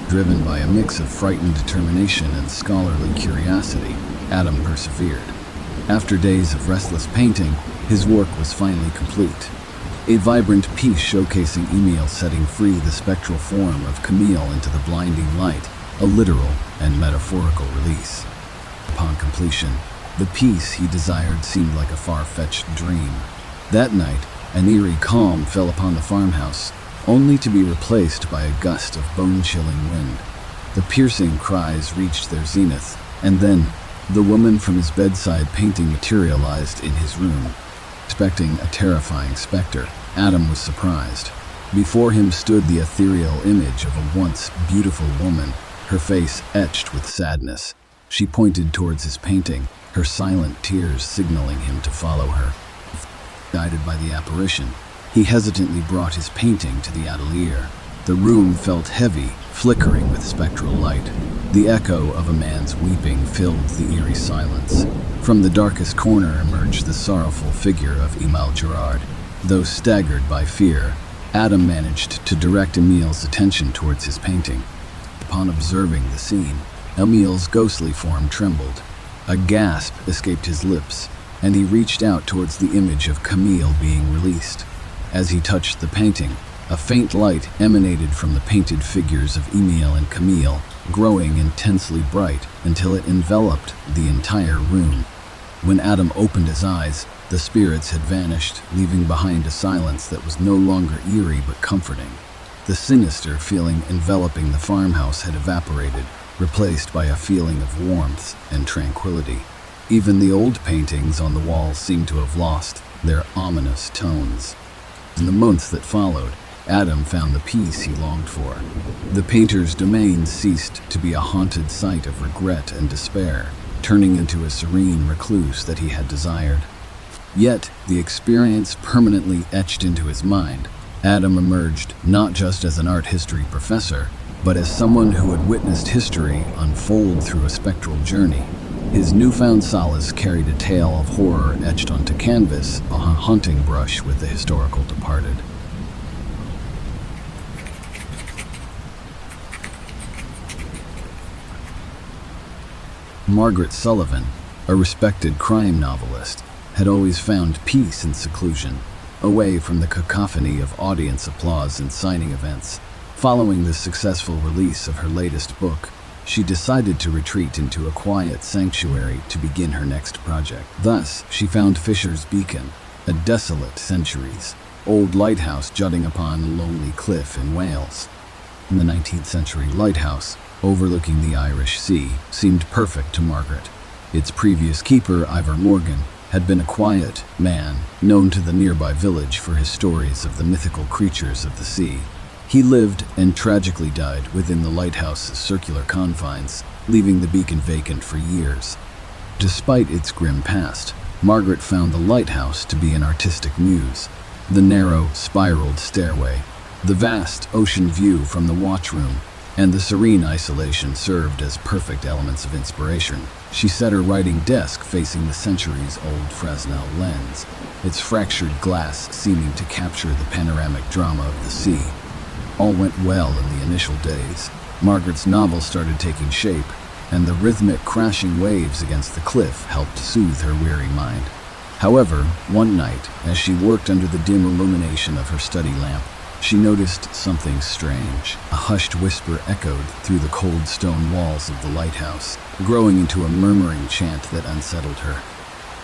Driven by a mix of frightened determination and scholarly curiosity, Adam persevered. After days of restless painting, his work was finally complete. A vibrant piece showcasing Emil setting free the spectral form of Camille into the blinding light, a literal and metaphorical release. Upon completion, the peace he desired seemed like a far-fetched dream. That night, an eerie calm fell upon the farmhouse, only to be replaced by a gust of bone-chilling wind. The piercing cries reached their zenith, and then the woman from his bedside painting materialized in his room. Expecting a terrifying specter, Adam was surprised. Before him stood the ethereal image of a once beautiful woman, her face etched with sadness. She pointed towards his painting, her silent tears signaling him to follow her. Guided by the apparition, he hesitantly brought his painting to the atelier. The room felt heavy, flickering with spectral light. The echo of a man's weeping filled the eerie silence. From the darkest corner emerged the sorrowful figure of Emile Girard. Though staggered by fear, Adam managed to direct Emile's attention towards his painting. Upon observing the scene, Emile's ghostly form trembled. A gasp escaped his lips, and he reached out towards the image of Camille being released. As he touched the painting, a faint light emanated from the painted figures of Emile and Camille, growing intensely bright until it enveloped the entire room. When Adam opened his eyes, the spirits had vanished, leaving behind a silence that was no longer eerie but comforting. The sinister feeling enveloping the farmhouse had evaporated, replaced by a feeling of warmth and tranquility. Even the old paintings on the walls seemed to have lost their ominous tones. In the months that followed, Adam found the peace he longed for. The painter's domain ceased to be a haunted site of regret and despair, turning into a serene recluse that he had desired. Yet, the experience permanently etched into his mind. Adam emerged not just as an art history professor, but as someone who had witnessed history unfold through a spectral journey. His newfound solace carried a tale of horror etched onto canvas, a haunting brush with the historical departed. Margaret Sullivan, a respected crime novelist, had always found peace in seclusion, away from the cacophony of audience applause and signing events. Following the successful release of her latest book, she decided to retreat into a quiet sanctuary to begin her next project. Thus, she found Fisher's Beacon, a desolate, centuries-old lighthouse jutting upon a lonely cliff in Wales. The 19th century lighthouse, overlooking the Irish Sea, seemed perfect to Margaret. Its previous keeper, Ivor Morgan, had been a quiet man, known to the nearby village for his stories of the mythical creatures of the sea. He lived and tragically died within the lighthouse's circular confines, leaving the beacon vacant for years. Despite its grim past, Margaret found the lighthouse to be an artistic muse. The narrow, spiraled stairway, the vast ocean view from the watchroom, and the serene isolation served as perfect elements of inspiration. She set her writing desk facing the centuries-old Fresnel lens, its fractured glass seeming to capture the panoramic drama of the sea. All went well in the initial days. Margaret's novel started taking shape, and the rhythmic crashing waves against the cliff helped soothe her weary mind. However, one night, as she worked under the dim illumination of her study lamp, she noticed something strange. A hushed whisper echoed through the cold stone walls of the lighthouse, growing into a murmuring chant that unsettled her.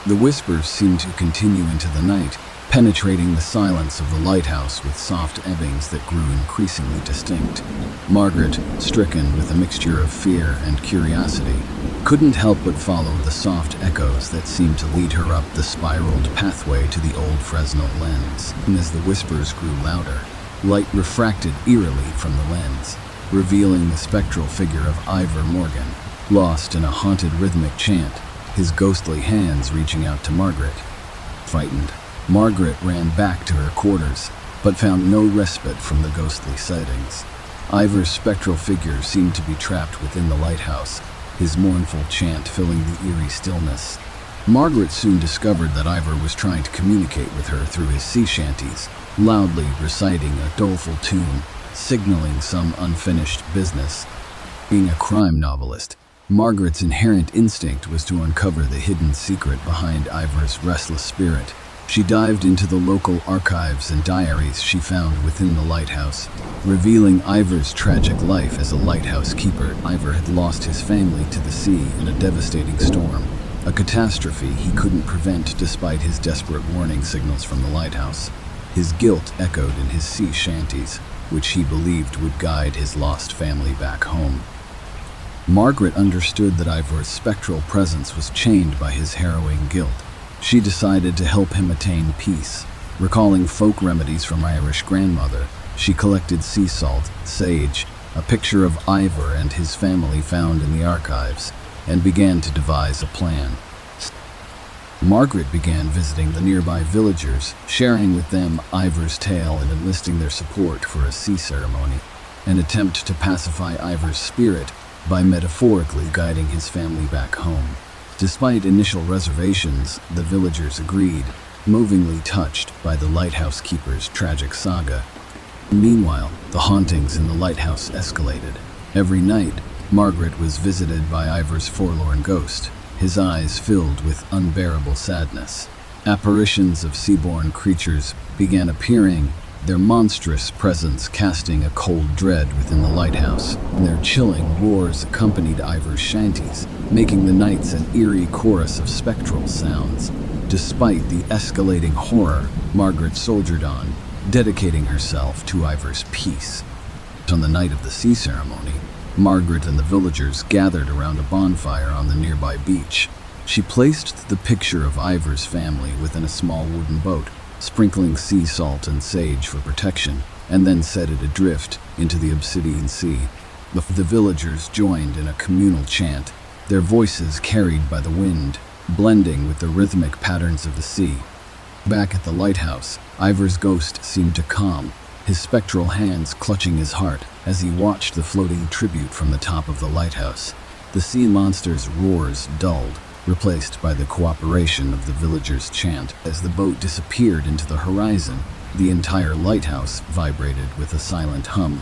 The whisper seemed to continue into the night, penetrating the silence of the lighthouse with soft ebbings that grew increasingly distinct. Margaret, stricken with a mixture of fear and curiosity, couldn't help but follow the soft echoes that seemed to lead her up the spiraled pathway to the old Fresnel lens. And as the whispers grew louder, light refracted eerily from the lens, revealing the spectral figure of Ivor Morgan, lost in a haunted rhythmic chant, his ghostly hands reaching out to Margaret. Frightened, Margaret ran back to her quarters, but found no respite from the ghostly sightings. Ivor's spectral figure seemed to be trapped within the lighthouse, his mournful chant filling the eerie stillness. Margaret soon discovered that Ivor was trying to communicate with her through his sea shanties, loudly reciting a doleful tune, signaling some unfinished business. Being a crime novelist, Margaret's inherent instinct was to uncover the hidden secret behind Ivor's restless spirit. She dived into the local archives and diaries she found within the lighthouse, revealing Ivor's tragic life as a lighthouse keeper. Ivor had lost his family to the sea in a devastating storm, a catastrophe he couldn't prevent despite his desperate warning signals from the lighthouse. His guilt echoed in his sea shanties, which he believed would guide his lost family back home. Margaret understood that Ivor's spectral presence was chained by his harrowing guilt. She decided to help him attain peace. Recalling folk remedies from Irish grandmother, she collected sea salt, sage, a picture of Ivor and his family found in the archives, and began to devise a plan. Margaret began visiting the nearby villagers, sharing with them Ivor's tale and enlisting their support for a sea ceremony, an attempt to pacify Ivor's spirit by metaphorically guiding his family back home. Despite initial reservations, the villagers agreed, movingly touched by the lighthouse keeper's tragic saga. Meanwhile, the hauntings in the lighthouse escalated. Every night, Margaret was visited by Ivor's forlorn ghost, his eyes filled with unbearable sadness. Apparitions of sea-born creatures began appearing, their monstrous presence casting a cold dread within the lighthouse. Their chilling roars accompanied Ivor's shanties, making the nights an eerie chorus of spectral sounds. Despite the escalating horror, Margaret soldiered on, dedicating herself to Ivor's peace. On the night of the sea ceremony, Margaret and the villagers gathered around a bonfire on the nearby beach. She placed the picture of Ivor's family within a small wooden boat, sprinkling sea salt and sage for protection, and then set it adrift into the obsidian sea. The villagers joined in a communal chant, their voices carried by the wind, blending with the rhythmic patterns of the sea. Back at the lighthouse, Ivor's ghost seemed to calm, his spectral hands clutching his heart as he watched the floating tribute from the top of the lighthouse. The sea monster's roars dulled, replaced by the cooperation of the villagers' chant. As the boat disappeared into the horizon, the entire lighthouse vibrated with a silent hum.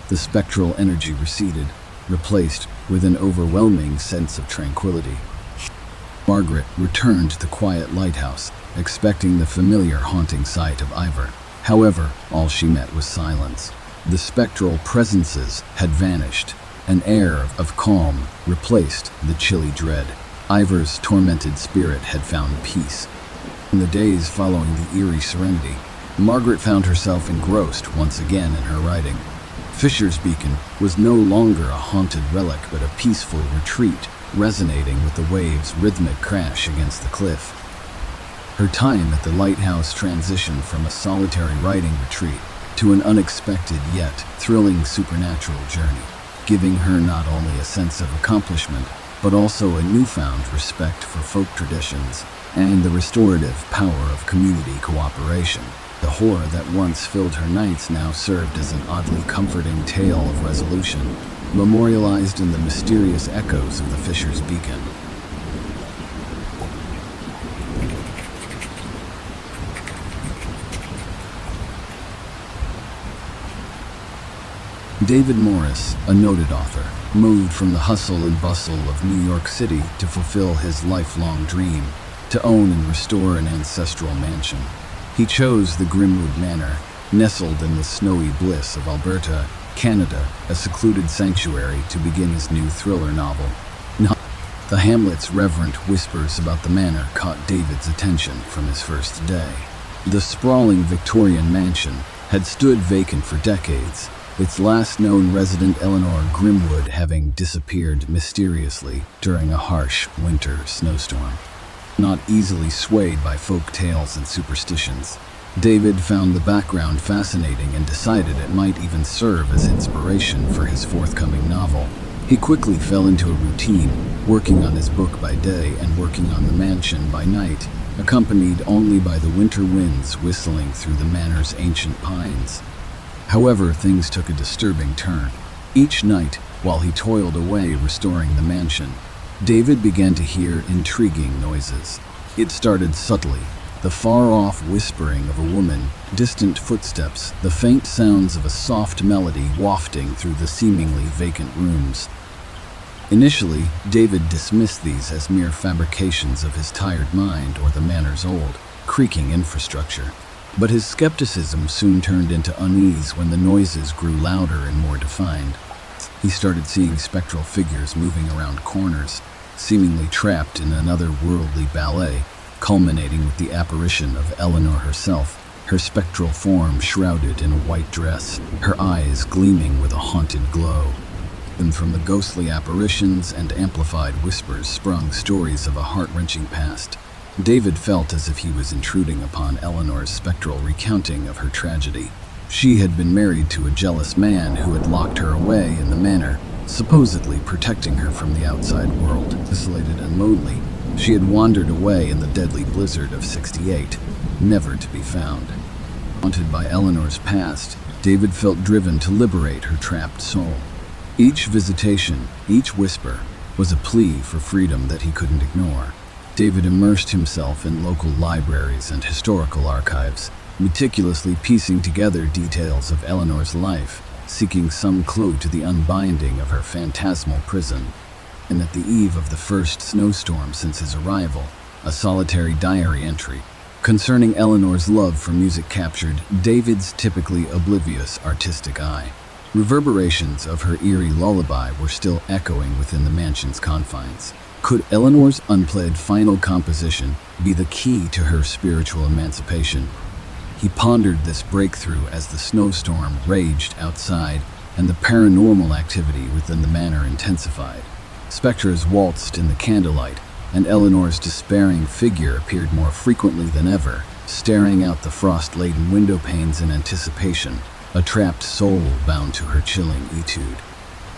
The spectral energy receded, replaced with an overwhelming sense of tranquility. Margaret returned to the quiet lighthouse, expecting the familiar haunting sight of Ivor. However, all she met was silence. The spectral presences had vanished. An air of calm replaced the chilly dread. Ivor's tormented spirit had found peace. In the days following the eerie serenity, Margaret found herself engrossed once again in her writing. Fisher's Beacon was no longer a haunted relic but a peaceful retreat, resonating with the waves' rhythmic crash against the cliff. Her time at the lighthouse transitioned from a solitary writing retreat to an unexpected yet thrilling supernatural journey, giving her not only a sense of accomplishment, but also a newfound respect for folk traditions and the restorative power of community cooperation. The horror that once filled her nights now served as an oddly comforting tale of resolution, memorialized in the mysterious echoes of the Fisher's Beacon. David Morris, a noted author, moved from the hustle and bustle of New York City to fulfill his lifelong dream, to own and restore an ancestral mansion. He chose the Grimwood Manor, nestled in the snowy bliss of Alberta, Canada, a secluded sanctuary to begin his new thriller novel. The hamlet's reverent whispers about the manor caught David's attention from his first day. The sprawling Victorian mansion had stood vacant for decades, its last known resident, Eleanor Grimwood, having disappeared mysteriously during a harsh winter snowstorm. Not easily swayed by folk tales and superstitions, David found the background fascinating and decided it might even serve as inspiration for his forthcoming novel. He quickly fell into a routine, working on his book by day and working on the mansion by night, accompanied only by the winter winds whistling through the manor's ancient pines. However, things took a disturbing turn. Each night, while he toiled away restoring the mansion, David began to hear intriguing noises. It started subtly, the far-off whispering of a woman, distant footsteps, the faint sounds of a soft melody wafting through the seemingly vacant rooms. Initially, David dismissed these as mere fabrications of his tired mind or the manor's old, creaking infrastructure. But his skepticism soon turned into unease when the noises grew louder and more defined. He started seeing spectral figures moving around corners, seemingly trapped in another worldly ballet, culminating with the apparition of Eleanor herself, her spectral form shrouded in a white dress, her eyes gleaming with a haunted glow. And from the ghostly apparitions and amplified whispers sprung stories of a heart-wrenching past. David felt as if he was intruding upon Eleanor's spectral recounting of her tragedy. She had been married to a jealous man who had locked her away in the manor, supposedly protecting her from the outside world. Isolated and lonely, she had wandered away in the deadly blizzard of '68, never to be found. Haunted by Eleanor's past, David felt driven to liberate her trapped soul. Each visitation, each whisper, was a plea for freedom that he couldn't ignore. David immersed himself in local libraries and historical archives, meticulously piecing together details of Eleanor's life, seeking some clue to the unbinding of her phantasmal prison. And at the eve of the first snowstorm since his arrival, a solitary diary entry concerning Eleanor's love for music captured David's typically oblivious artistic eye. Reverberations of her eerie lullaby were still echoing within the mansion's confines. Could Eleanor's unplayed final composition be the key to her spiritual emancipation? He pondered this breakthrough as the snowstorm raged outside and the paranormal activity within the manor intensified. Spectres waltzed in the candlelight, and Eleanor's despairing figure appeared more frequently than ever, staring out the frost-laden window panes in anticipation, a trapped soul bound to her chilling etude.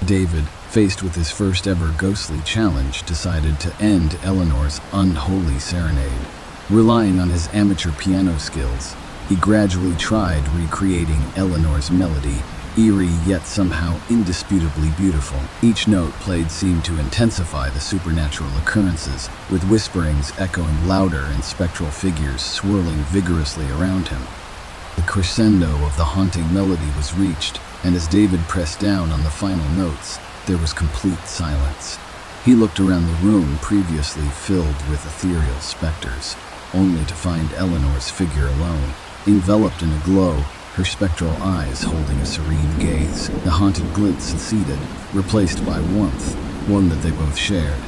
David, faced with his first ever ghostly challenge, decided to end Eleanor's unholy serenade. Relying on his amateur piano skills, he gradually tried recreating Eleanor's melody, eerie yet somehow indisputably beautiful. Each note played seemed to intensify the supernatural occurrences, with whisperings echoing louder and spectral figures swirling vigorously around him. The crescendo of the haunting melody was reached, and as David pressed down on the final notes, there was complete silence. He looked around the room previously filled with ethereal specters, only to find Eleanor's figure alone, enveloped in a glow, her spectral eyes holding a serene gaze. The haunted glint succeeded, replaced by warmth, one that they both shared.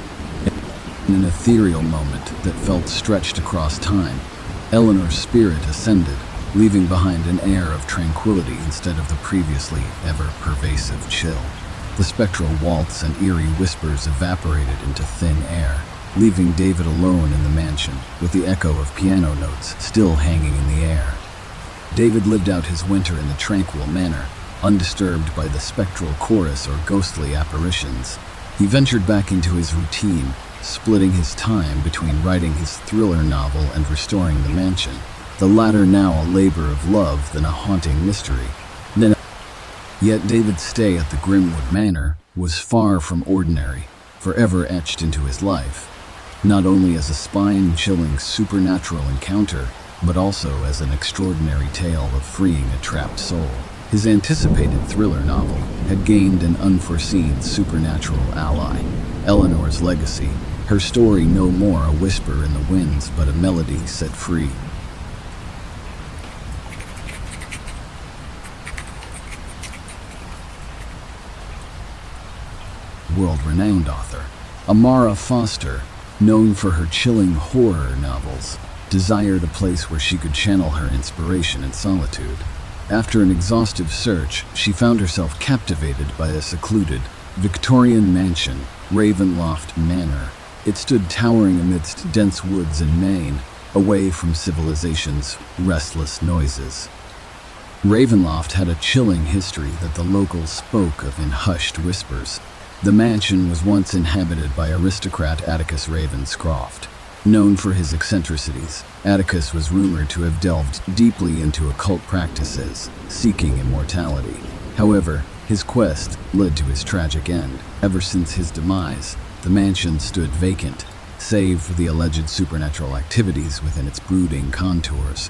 In an ethereal moment that felt stretched across time, Eleanor's spirit ascended, leaving behind an air of tranquility instead of the previously ever-pervasive chill. The spectral waltz and eerie whispers evaporated into thin air, leaving David alone in the mansion, with the echo of piano notes still hanging in the air. David lived out his winter in the tranquil manner, undisturbed by the spectral chorus or ghostly apparitions. He ventured back into his routine, splitting his time between writing his thriller novel and restoring the mansion, the latter now a labor of love than a haunting mystery. Yet David's stay at the Grimwood Manor was far from ordinary, forever etched into his life, not only as a spine-chilling supernatural encounter, but also as an extraordinary tale of freeing a trapped soul. His anticipated thriller novel had gained an unforeseen supernatural ally, Eleanor's legacy, her story no more a whisper in the winds but a melody set free. World-renowned author Amara Foster, known for her chilling horror novels, desired a place where she could channel her inspiration in solitude. After an exhaustive search, she found herself captivated by a secluded, Victorian mansion, Ravenloft Manor. It stood towering amidst dense woods in Maine, away from civilization's restless noises. Ravenloft had a chilling history that the locals spoke of in hushed whispers. The mansion was once inhabited by aristocrat Atticus Ravenscroft. Known for his eccentricities, Atticus was rumored to have delved deeply into occult practices, seeking immortality. However, his quest led to his tragic end. Ever since his demise, the mansion stood vacant, save for the alleged supernatural activities within its brooding contours.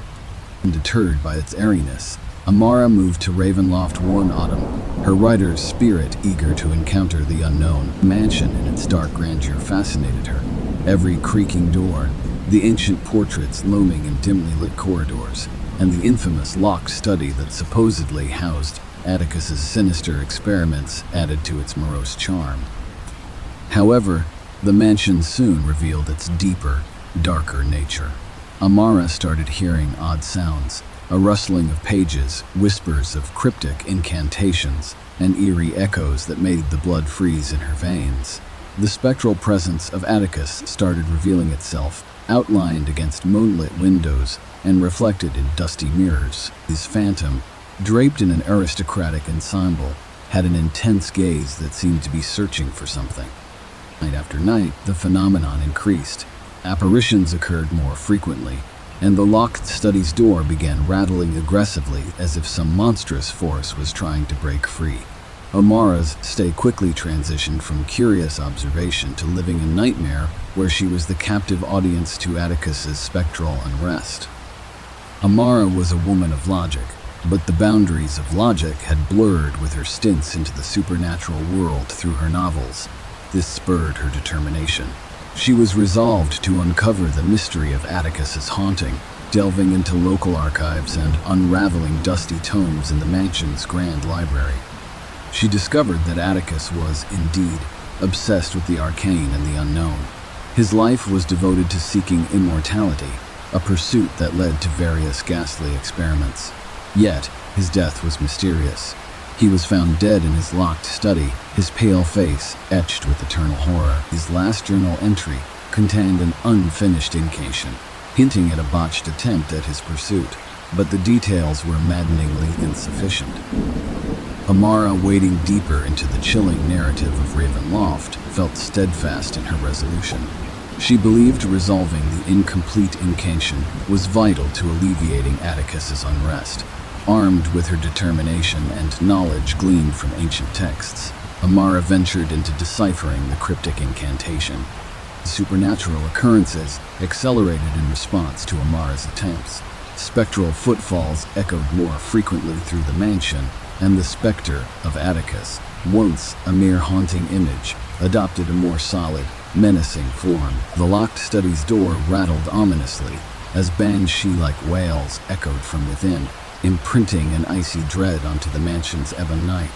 Undeterred by its airiness, Amara moved to Ravenloft one autumn, her writer's spirit eager to encounter the unknown. Mansion in its dark grandeur fascinated her. Every creaking door, the ancient portraits looming in dimly lit corridors, and the infamous locked study that supposedly housed Atticus's sinister experiments added to its morose charm. However, the mansion soon revealed its deeper, darker nature. Amara started hearing odd sounds, a rustling of pages, whispers of cryptic incantations, and eerie echoes that made the blood freeze in her veins. The spectral presence of Atticus started revealing itself, outlined against moonlit windows and reflected in dusty mirrors. His phantom, draped in an aristocratic ensemble, had an intense gaze that seemed to be searching for something. Night after night, the phenomenon increased. Apparitions occurred more frequently, and the locked study's door began rattling aggressively as if some monstrous force was trying to break free. Amara's stay quickly transitioned from curious observation to living a nightmare where she was the captive audience to Atticus's spectral unrest. Amara was a woman of logic, but the boundaries of logic had blurred with her stints into the supernatural world through her novels. This spurred her determination. She was resolved to uncover the mystery of Atticus's haunting, delving into local archives and unraveling dusty tomes in the mansion's grand library. She discovered that Atticus was, indeed, obsessed with the arcane and the unknown. His life was devoted to seeking immortality, a pursuit that led to various ghastly experiments. Yet, his death was mysterious. He was found dead in his locked study, his pale face etched with eternal horror. His last journal entry contained an unfinished incantation, hinting at a botched attempt at his pursuit, but the details were maddeningly insufficient. Amara, wading deeper into the chilling narrative of Ravenloft, felt steadfast in her resolution. She believed resolving the incomplete incantation was vital to alleviating Atticus's unrest. Armed with her determination and knowledge gleaned from ancient texts, Amara ventured into deciphering the cryptic incantation. Supernatural occurrences accelerated in response to Amara's attempts. Spectral footfalls echoed more frequently through the mansion, and the specter of Atticus, once a mere haunting image, adopted a more solid, menacing form. The locked study's door rattled ominously as banshee-like wails echoed from within. imprinting an icy dread onto the mansion's ebon night.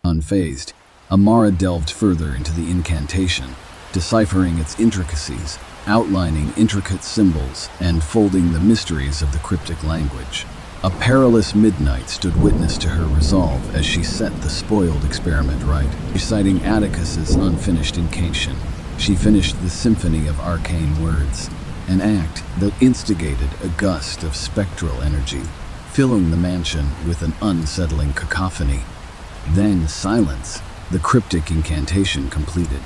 Unfazed, Amara delved further into the incantation, deciphering its intricacies, outlining intricate symbols, and folding the mysteries of the cryptic language. A perilous midnight stood witness to her resolve as she set the spoiled experiment right. Reciting Atticus's unfinished incantation, she finished the symphony of arcane words, an act that instigated a gust of spectral energy, filling the mansion with an unsettling cacophony. Then silence, the cryptic incantation completed.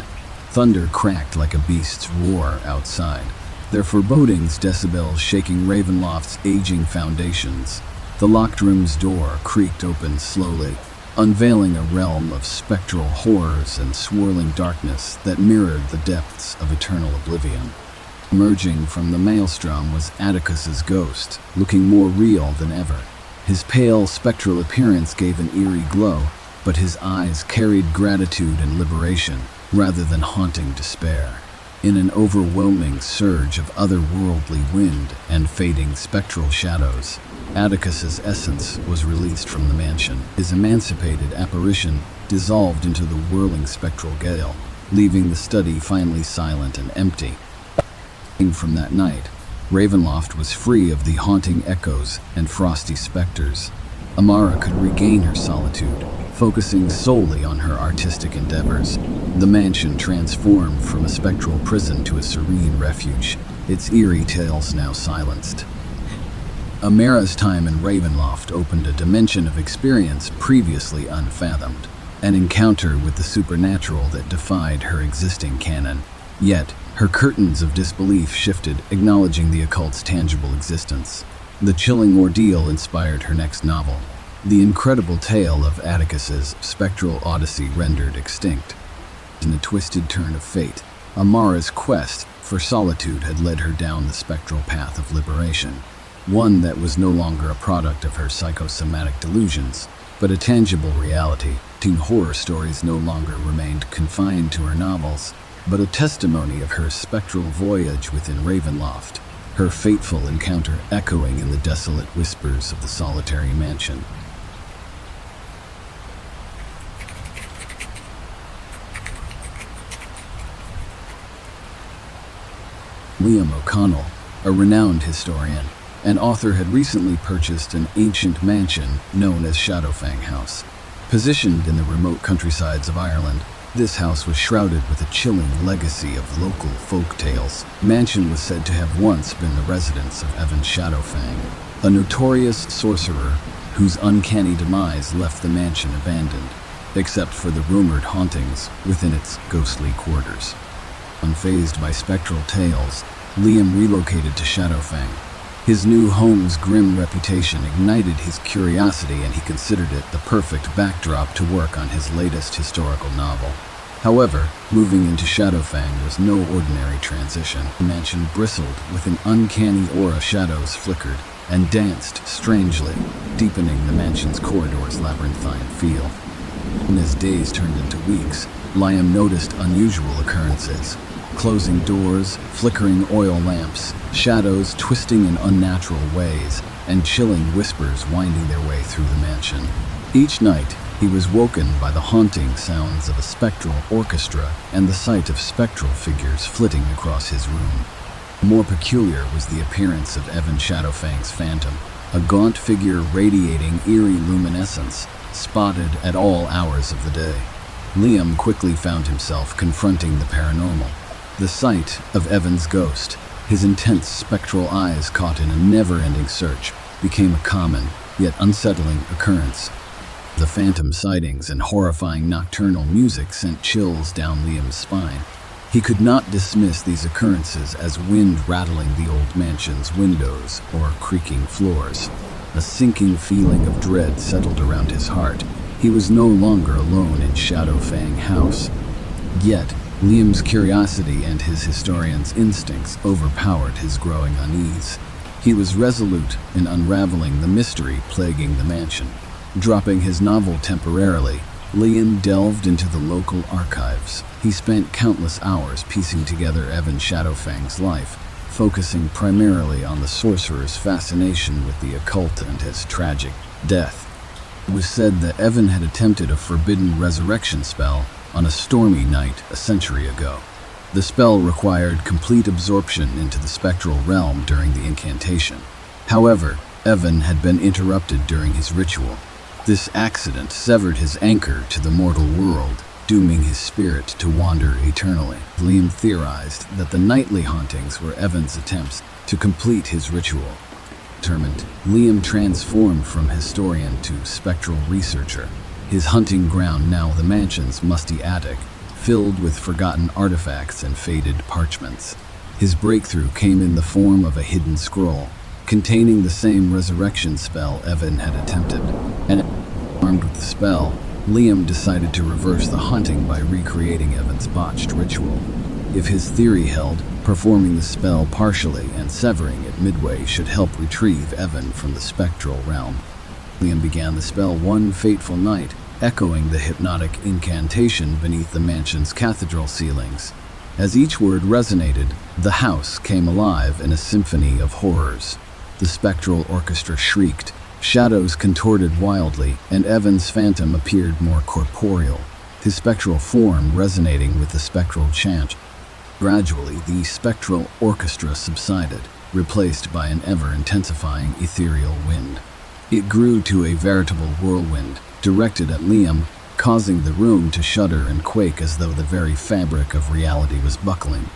Thunder cracked like a beast's roar outside, their forebodings decibels shaking Ravenloft's aging foundations. The locked room's door creaked open slowly, unveiling a realm of spectral horrors and swirling darkness that mirrored the depths of eternal oblivion. Emerging from the maelstrom was Atticus's ghost, looking more real than ever. His pale, spectral appearance gave an eerie glow, but his eyes carried gratitude and liberation, rather than haunting despair. In an overwhelming surge of otherworldly wind and fading spectral shadows, Atticus's essence was released from the mansion. His emancipated apparition dissolved into the whirling spectral gale, leaving the study finally silent and empty. From that night, Ravenloft was free of the haunting echoes and frosty specters. Amara could regain her solitude, focusing solely on her artistic endeavors. The mansion transformed from a spectral prison to a serene refuge, its eerie tales now silenced. Amara's time in Ravenloft opened a dimension of experience previously unfathomed, an encounter with the supernatural that defied her existing canon. Yet, her curtains of disbelief shifted, acknowledging the occult's tangible existence. The chilling ordeal inspired her next novel, the incredible tale of Atticus's spectral odyssey rendered extinct. In a twisted turn of fate, Amara's quest for solitude had led her down the spectral path of liberation, one that was no longer a product of her psychosomatic delusions, but a tangible reality. Teen horror stories no longer remained confined to her novels, but a testimony of her spectral voyage within Ravenloft, her fateful encounter echoing in the desolate whispers of the solitary mansion. Liam O'Connell, a renowned historian and author, had recently purchased an ancient mansion known as Shadowfang House. Positioned in the remote countrysides of Ireland, this house was shrouded with a chilling legacy of local folk tales. The mansion was said to have once been the residence of Evan Shadowfang, a notorious sorcerer whose uncanny demise left the mansion abandoned, except for the rumored hauntings within its ghostly quarters. Unfazed by spectral tales, Liam relocated to Shadowfang. His new home's grim reputation ignited his curiosity, and he considered it the perfect backdrop to work on his latest historical novel. However, moving into Shadowfang was no ordinary transition. The mansion bristled with an uncanny aura. Shadows flickered and danced strangely, deepening the mansion's corridors' labyrinthine feel. And as days turned into weeks, Liam noticed unusual occurrences. Closing doors, flickering oil lamps, shadows twisting in unnatural ways, and chilling whispers winding their way through the mansion. Each night, he was woken by the haunting sounds of a spectral orchestra and the sight of spectral figures flitting across his room. More peculiar was the appearance of Evan Shadowfang's phantom, a gaunt figure radiating eerie luminescence, spotted at all hours of the day. Liam quickly found himself confronting the paranormal. The sight of Evan's ghost, his intense spectral eyes caught in a never-ending search, became a common, yet unsettling occurrence. The phantom sightings and horrifying nocturnal music sent chills down Liam's spine. He could not dismiss these occurrences as wind rattling the old mansion's windows or creaking floors. A sinking feeling of dread settled around his heart. He was no longer alone in Shadowfang House. Yet, Liam's curiosity and his historian's instincts overpowered his growing unease. He was resolute in unraveling the mystery plaguing the mansion. Dropping his novel temporarily, Liam delved into the local archives. He spent countless hours piecing together Evan Shadowfang's life, focusing primarily on the sorcerer's fascination with the occult and his tragic death. It was said that Evan had attempted a forbidden resurrection spell on a stormy night a century ago. The spell required complete absorption into the spectral realm during the incantation. However, Evan had been interrupted during his ritual. This accident severed his anchor to the mortal world, dooming his spirit to wander eternally. Liam theorized that the nightly hauntings were Evan's attempts to complete his ritual. Determined, Liam transformed from historian to spectral researcher, his hunting ground now the mansion's musty attic, filled with forgotten artifacts and faded parchments. His breakthrough came in the form of a hidden scroll, containing the same resurrection spell Evan had attempted. And armed with the spell, Liam decided to reverse the haunting by recreating Evan's botched ritual. If his theory held, performing the spell partially and severing it midway should help retrieve Evan from the spectral realm. Liam began the spell one fateful night, echoing the hypnotic incantation beneath the mansion's cathedral ceilings. As each word resonated, the house came alive in a symphony of horrors. The spectral orchestra shrieked, shadows contorted wildly, and Evan's phantom appeared more corporeal, his spectral form resonating with the spectral chant. Gradually, the spectral orchestra subsided, replaced by an ever-intensifying ethereal wind. It grew to a veritable whirlwind, directed at Liam, causing the room to shudder and quake as though the very fabric of reality was buckling.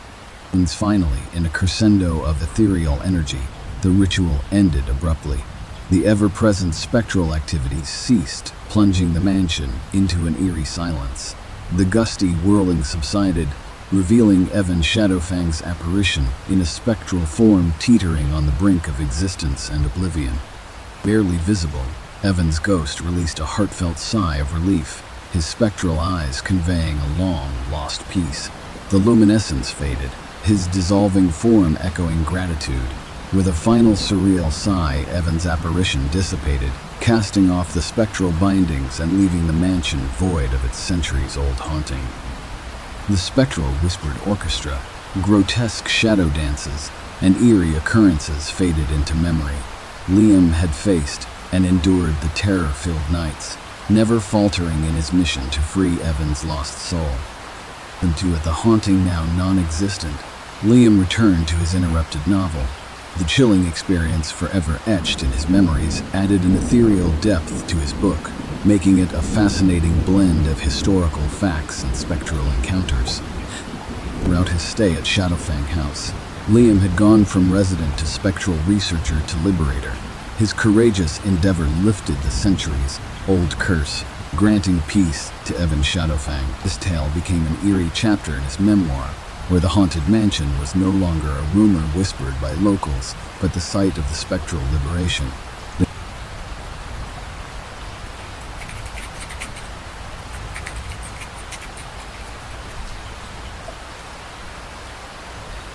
And finally, in a crescendo of ethereal energy, the ritual ended abruptly. The ever-present spectral activities ceased, plunging the mansion into an eerie silence. The gusty whirling subsided, revealing Evan Shadowfang's apparition in a spectral form teetering on the brink of existence and oblivion. Barely visible, Evan's ghost released a heartfelt sigh of relief, his spectral eyes conveying a long-lost peace. The luminescence faded, his dissolving form echoing gratitude. With a final surreal sigh, Evan's apparition dissipated, casting off the spectral bindings and leaving the mansion void of its centuries-old haunting. The spectral whispered orchestra, grotesque shadow dances, and eerie occurrences faded into memory. Liam had faced and endured the terror-filled nights, never faltering in his mission to free Evan's lost soul. Into the haunting now non-existent, Liam returned to his interrupted novel. The chilling experience forever etched in his memories added an ethereal depth to his book, making it a fascinating blend of historical facts and spectral encounters. Throughout his stay at Shadowfang House, Liam had gone from resident to spectral researcher to liberator. His courageous endeavor lifted the centuries-old curse, granting peace to Evan Shadowfang. This tale became an eerie chapter in his memoir, where the haunted mansion was no longer a rumor whispered by locals, but the site of the spectral liberation.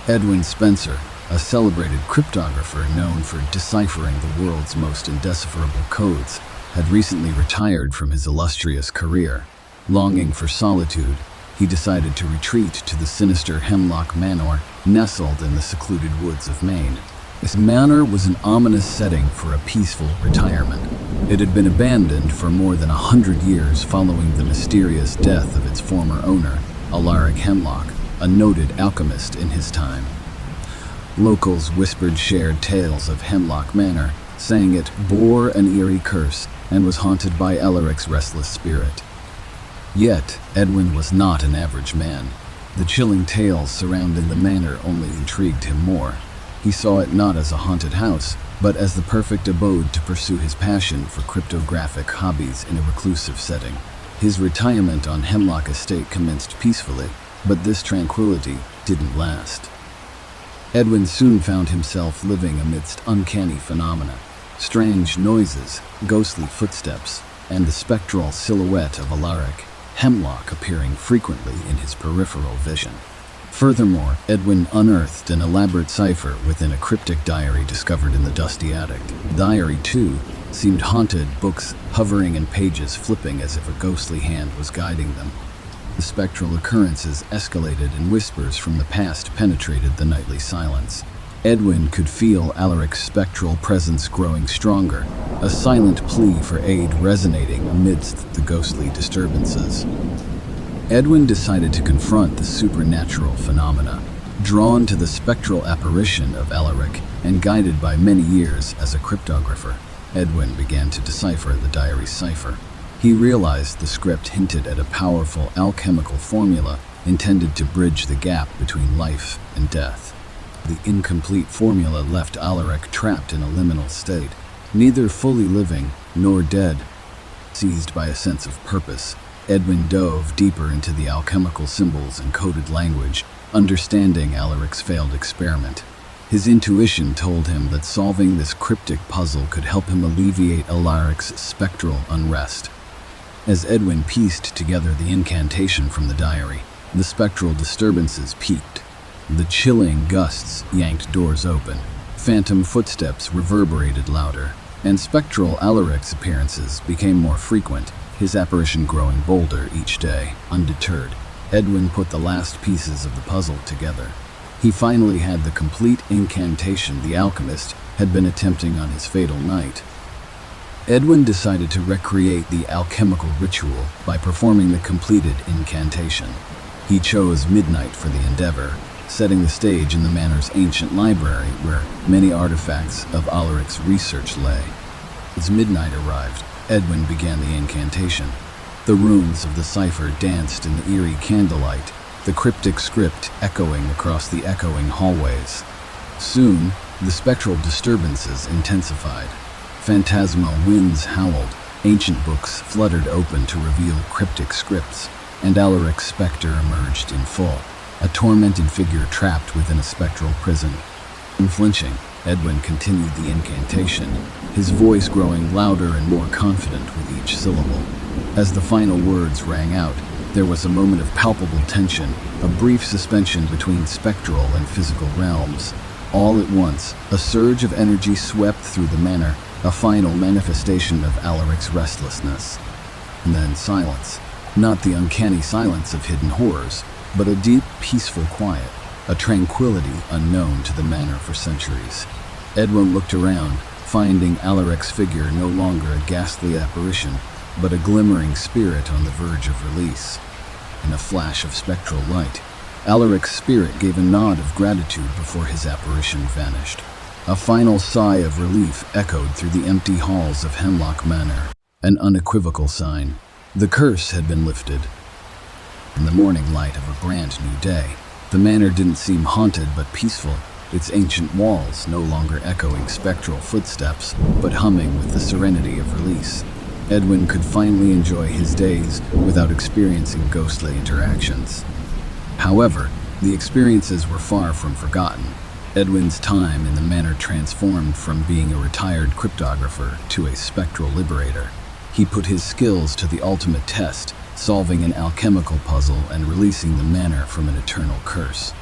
Edwin Spencer, a celebrated cryptographer known for deciphering the world's most indecipherable codes, had recently retired from his illustrious career. Longing for solitude, he decided to retreat to the sinister Hemlock Manor, nestled in the secluded woods of Maine. This manor was an ominous setting for a peaceful retirement. It had been abandoned for more than 100 years following the mysterious death of its former owner, Alaric Hemlock, a noted alchemist in his time. Locals whispered shared tales of Hemlock Manor, saying it bore an eerie curse and was haunted by Alaric's restless spirit. Yet, Edwin was not an average man. The chilling tales surrounding the manor only intrigued him more. He saw it not as a haunted house, but as the perfect abode to pursue his passion for cryptographic hobbies in a reclusive setting. His retirement on Hemlock Estate commenced peacefully, but this tranquility didn't last. Edwin soon found himself living amidst uncanny phenomena, strange noises, ghostly footsteps, and the spectral silhouette of Alaric Hemlock appearing frequently in his peripheral vision. Furthermore, Edwin unearthed an elaborate cipher within a cryptic diary discovered in the dusty attic. The diary, too, seemed haunted, books hovering and pages flipping as if a ghostly hand was guiding them. The spectral occurrences escalated and whispers from the past penetrated the nightly silence. Edwin could feel Alaric's spectral presence growing stronger, a silent plea for aid resonating amidst the ghostly disturbances. Edwin decided to confront the supernatural phenomena. Drawn to the spectral apparition of Alaric and guided by many years as a cryptographer, Edwin began to decipher the diary's cipher. He realized the script hinted at a powerful alchemical formula intended to bridge the gap between life and death. The incomplete formula left Alaric trapped in a liminal state, neither fully living nor dead. Seized by a sense of purpose, Edwin dove deeper into the alchemical symbols and coded language, understanding Alaric's failed experiment. His intuition told him that solving this cryptic puzzle could help him alleviate Alaric's spectral unrest. As Edwin pieced together the incantation from the diary, the spectral disturbances peaked. The chilling gusts yanked doors open, phantom footsteps reverberated louder, and spectral Alaric's appearances became more frequent, his apparition growing bolder each day. Undeterred, Edwin put the last pieces of the puzzle together. He finally had the complete incantation the alchemist had been attempting on his fatal night. Edwin decided to recreate the alchemical ritual by performing the completed incantation. He chose midnight for the endeavor, setting the stage in the manor's ancient library where many artifacts of Alaric's research lay. As midnight arrived, Edwin began the incantation. The runes of the cipher danced in the eerie candlelight, the cryptic script echoing across the echoing hallways. Soon, the spectral disturbances intensified. Phantasmal winds howled, ancient books fluttered open to reveal cryptic scripts, and Alaric's specter emerged in full, a tormented figure trapped within a spectral prison. Unflinching, Edwin continued the incantation, his voice growing louder and more confident with each syllable. As the final words rang out, there was a moment of palpable tension, a brief suspension between spectral and physical realms. All at once, a surge of energy swept through the manor, a final manifestation of Alaric's restlessness. And then silence. Not the uncanny silence of hidden horrors, but a deep, peaceful quiet, a tranquility unknown to the manor for centuries. Edwin looked around, finding Alaric's figure no longer a ghastly apparition, but a glimmering spirit on the verge of release. In a flash of spectral light, Alaric's spirit gave a nod of gratitude before his apparition vanished. A final sigh of relief echoed through the empty halls of Hemlock Manor, an unequivocal sign. The curse had been lifted. In the morning light of a brand new day, the manor didn't seem haunted but peaceful, its ancient walls no longer echoing spectral footsteps, but humming with the serenity of release. Edwin could finally enjoy his days without experiencing ghostly interactions. However, the experiences were far from forgotten. Edwin's time in the manor transformed from being a retired cryptographer to a spectral liberator. He put his skills to the ultimate test, solving an alchemical puzzle and releasing the manor from an eternal curse.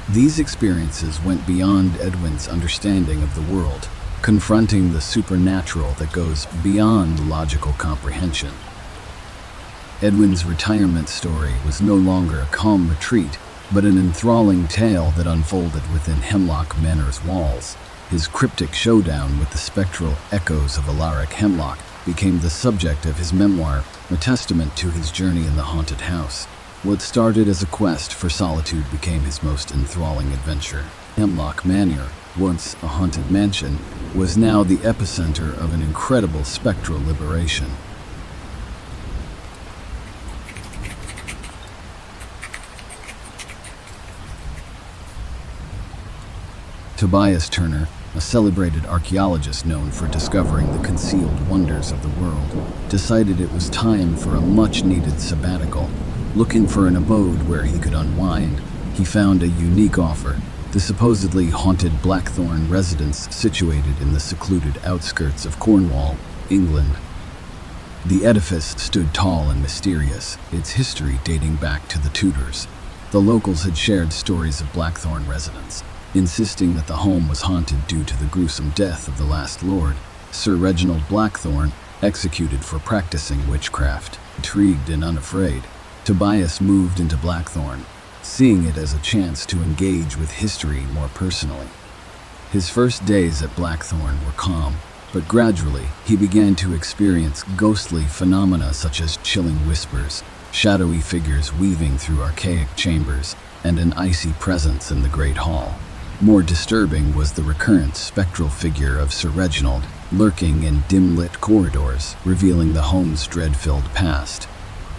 These experiences went beyond Edwin's understanding of the world, confronting the supernatural that goes beyond logical comprehension. Edwin's retirement story was no longer a calm retreat, but an enthralling tale that unfolded within Hemlock Manor's walls. His cryptic showdown with the spectral echoes of Alaric Hemlock became the subject of his memoir, a testament to his journey in the haunted house. What started as a quest for solitude became his most enthralling adventure. Hemlock Manor, once a haunted mansion, was now the epicenter of an incredible spectral liberation. Tobias Turner, a celebrated archaeologist known for discovering the concealed wonders of the world, decided it was time for a much-needed sabbatical. Looking for an abode where he could unwind, he found a unique offer, the supposedly haunted Blackthorn residence situated in the secluded outskirts of Cornwall, England. The edifice stood tall and mysterious, its history dating back to the Tudors. The locals had shared stories of Blackthorn residents, insisting that the home was haunted due to the gruesome death of the last lord, Sir Reginald Blackthorn, executed for practicing witchcraft. Intrigued and unafraid, Tobias moved into Blackthorn, seeing it as a chance to engage with history more personally. His first days at Blackthorn were calm, but gradually he began to experience ghostly phenomena such as chilling whispers, shadowy figures weaving through archaic chambers, and an icy presence in the Great Hall. More disturbing was the recurrent spectral figure of Sir Reginald, lurking in dim-lit corridors, revealing the home's dread-filled past.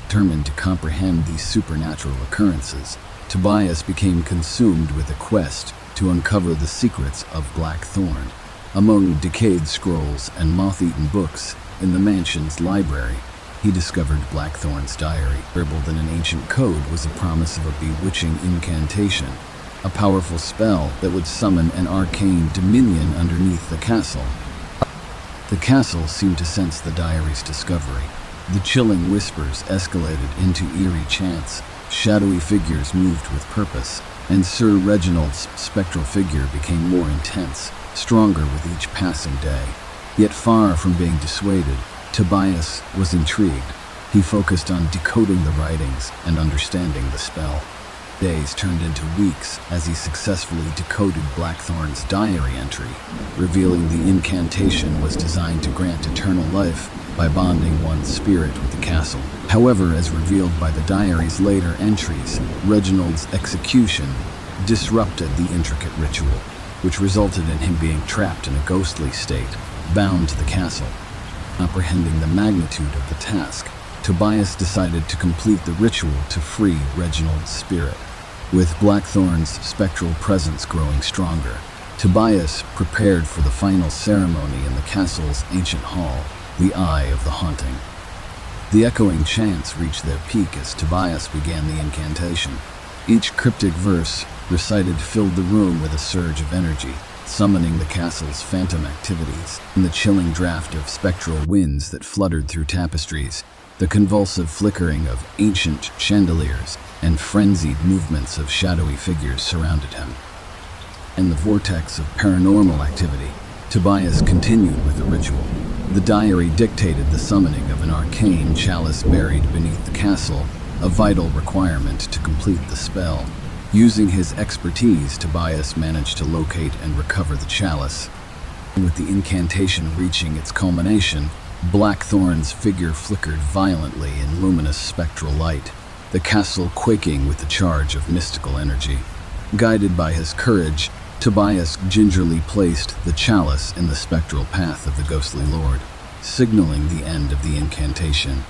Determined to comprehend these supernatural occurrences, Tobias became consumed with a quest to uncover the secrets of Blackthorn. Among decayed scrolls and moth-eaten books in the mansion's library, he discovered Blackthorn's diary. Scribbled in an ancient code was a promise of a bewitching incantation, a powerful spell that would summon an arcane dominion underneath the castle. The castle seemed to sense the diary's discovery. The chilling whispers escalated into eerie chants, shadowy figures moved with purpose, and Sir Reginald's spectral figure became more intense, stronger with each passing day. Yet far from being dissuaded, Tobias was intrigued. He focused on decoding the writings and understanding the spell. Days turned into weeks as he successfully decoded Blackthorn's diary entry, revealing the incantation was designed to grant eternal life by bonding one's spirit with the castle. However, as revealed by the diary's later entries, Reginald's execution disrupted the intricate ritual, which resulted in him being trapped in a ghostly state, bound to the castle. Comprehending the magnitude of the task, Tobias decided to complete the ritual to free Reginald's spirit. With Blackthorn's spectral presence growing stronger, Tobias prepared for the final ceremony in the castle's ancient hall, the Eye of the Haunting. The echoing chants reached their peak as Tobias began the incantation. Each cryptic verse recited filled the room with a surge of energy, summoning the castle's phantom activities. In the chilling draft of spectral winds that fluttered through tapestries, the convulsive flickering of ancient chandeliers, and frenzied movements of shadowy figures surrounded him. In the vortex of paranormal activity, Tobias continued with the ritual. The diary dictated the summoning of an arcane chalice buried beneath the castle, a vital requirement to complete the spell. Using his expertise, Tobias managed to locate and recover the chalice. With the incantation reaching its culmination, Blackthorn's figure flickered violently in luminous spectral light, the castle quaking with the charge of mystical energy. Guided by his courage, Tobias gingerly placed the chalice in the spectral path of the ghostly lord, signaling the end of the incantation.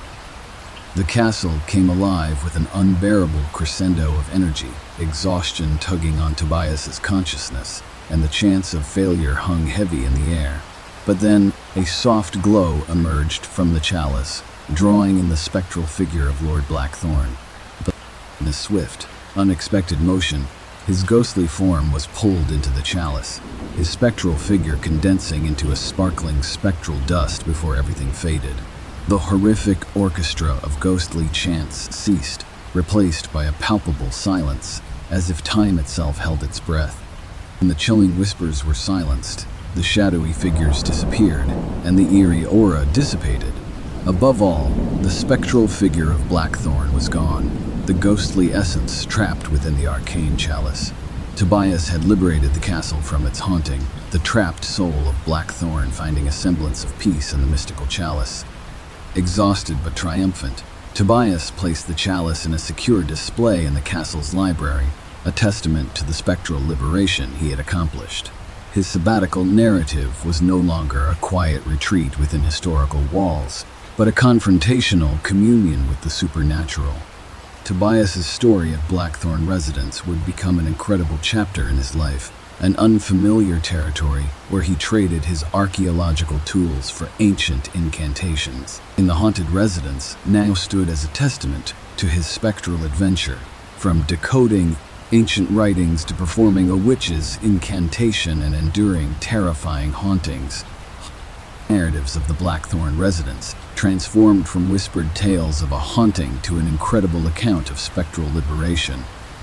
The castle came alive with an unbearable crescendo of energy, exhaustion tugging on Tobias's consciousness, and the chance of failure hung heavy in the air. But then, a soft glow emerged from the chalice, drawing in the spectral figure of Lord Blackthorn. In a swift, unexpected motion, his ghostly form was pulled into the chalice, his spectral figure condensing into a sparkling spectral dust before everything faded. The horrific orchestra of ghostly chants ceased, replaced by a palpable silence, as if time itself held its breath. When the chilling whispers were silenced, the shadowy figures disappeared, and the eerie aura dissipated. Above all, the spectral figure of Blackthorn was gone, the ghostly essence trapped within the arcane chalice. Tobias had liberated the castle from its haunting, the trapped soul of Blackthorn finding a semblance of peace in the mystical chalice. Exhausted but triumphant, Tobias placed the chalice in a secure display in the castle's library, a testament to the spectral liberation he had accomplished. His sabbatical narrative was no longer a quiet retreat within historical walls, but a confrontational communion with the supernatural. Tobias's story at Blackthorn residence would become an incredible chapter in his life, an unfamiliar territory where he traded his archaeological tools for ancient incantations. In the haunted residence now stood as a testament to his spectral adventure, from decoding ancient writings to performing a witch's incantation and enduring terrifying hauntings. Narratives of the Blackthorn residence transformed from whispered tales of a haunting to an incredible account of spectral liberation.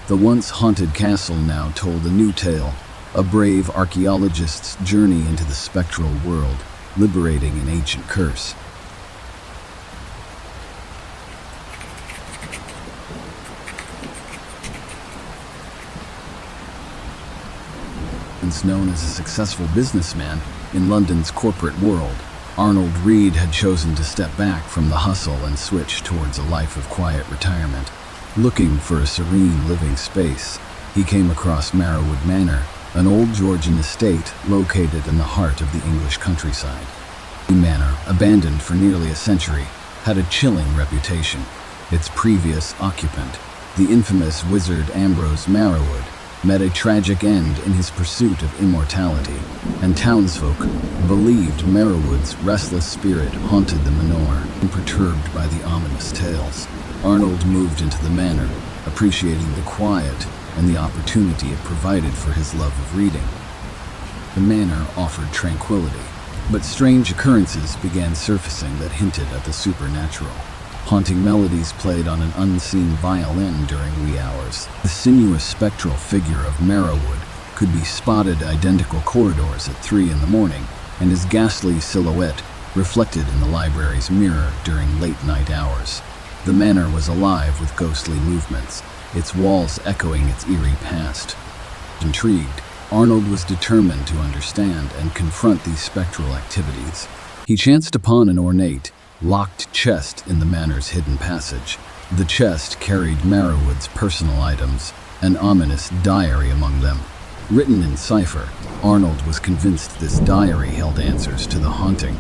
The once haunted castle now told a new tale, a brave archaeologist's journey into the spectral world, liberating an ancient curse. once known as a successful businessman in London's corporate world, Arnold Reed had chosen to step back from the hustle and switch towards a life of quiet retirement. Looking for a serene living space, he came across Marrowwood Manor, an old Georgian estate located in the heart of the English countryside. The manor, abandoned for nearly a century, had a chilling reputation. Its previous occupant, the infamous wizard Ambrose Marrowwood, met a tragic end in his pursuit of immortality, and townsfolk believed Marrowwood's restless spirit haunted the manor, perturbed by the ominous tales. Arnold moved into the manor, appreciating the quiet and the opportunity it provided for his love of reading. The manor offered tranquility, but strange occurrences began surfacing that hinted at the supernatural. Haunting melodies played on an unseen violin during wee hours. The sinuous spectral figure of Marrowwood could be spotted identical corridors at 3 in the morning, and his ghastly silhouette reflected in the library's mirror during late-night hours. The manor was alive with ghostly movements, its walls echoing its eerie past. Intrigued, Arnold was determined to understand and confront these spectral activities. He chanced upon an ornate, locked chest in the manor's hidden passage. The chest carried Marrowwood's personal items, an ominous diary among them. Written in cipher, Arnold was convinced this diary held answers to the haunting.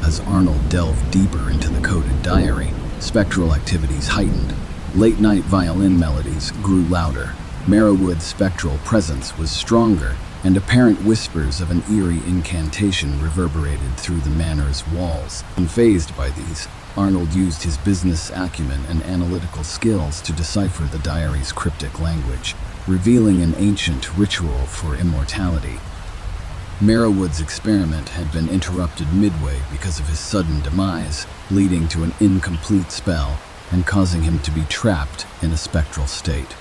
As Arnold delved deeper into the coded diary, spectral activities heightened. Late-night violin melodies grew louder. Marrowwood's spectral presence was stronger, and apparent whispers of an eerie incantation reverberated through the manor's walls. Unfazed by these, Arnold used his business acumen and analytical skills to decipher the diary's cryptic language, revealing an ancient ritual for immortality. Marrowwood's experiment had been interrupted midway because of his sudden demise, leading to an incomplete spell and causing him to be trapped in a spectral state.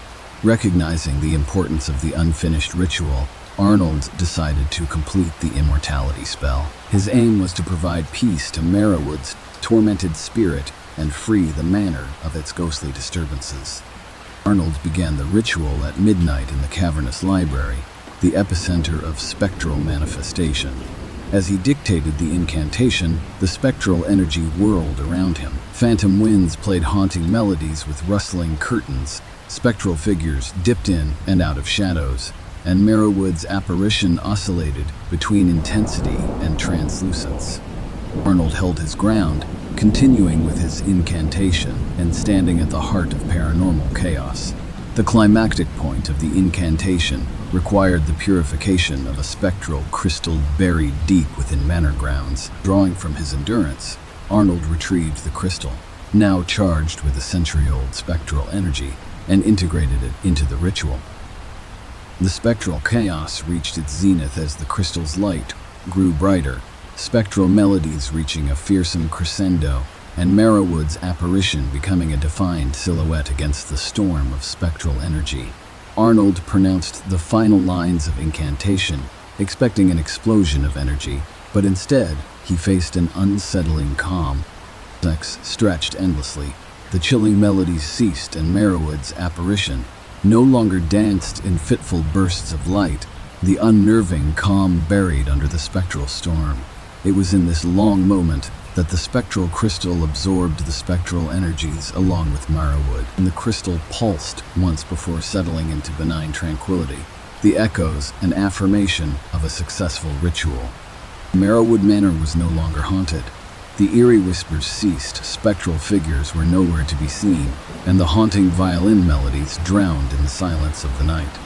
Recognizing the importance of the unfinished ritual, Arnold decided to complete the immortality spell. His aim was to provide peace to Marrowwood's tormented spirit and free the manor of its ghostly disturbances. Arnold began the ritual at midnight in the cavernous library, the epicenter of spectral manifestation. As he dictated the incantation, the spectral energy whirled around him. Phantom winds played haunting melodies with rustling curtains. Spectral figures dipped in and out of shadows, and Marrowwood's apparition oscillated between intensity and translucence. Arnold held his ground, continuing with his incantation and standing at the heart of paranormal chaos. The climactic point of the incantation required the purification of a spectral crystal buried deep within manor grounds. Drawing from his endurance, Arnold retrieved the crystal, now charged with a century-old spectral energy, and integrated it into the ritual. The spectral chaos reached its zenith as the crystal's light grew brighter, spectral melodies reaching a fearsome crescendo, and Marrowwood's apparition becoming a defined silhouette against the storm of spectral energy. Arnold pronounced the final lines of incantation, expecting an explosion of energy, but instead, he faced an unsettling calm. Sex stretched endlessly. The chilling melodies ceased, and Marrowwood's apparition no longer danced in fitful bursts of light, the unnerving calm buried under the spectral storm. It was in this long moment that the spectral crystal absorbed the spectral energies along with Marrowwood, and the crystal pulsed once before settling into benign tranquility, the echoes and affirmation of a successful ritual. Marrowwood Manor was no longer haunted. The eerie whispers ceased, spectral figures were nowhere to be seen, and the haunting violin melodies drowned in the silence of the night.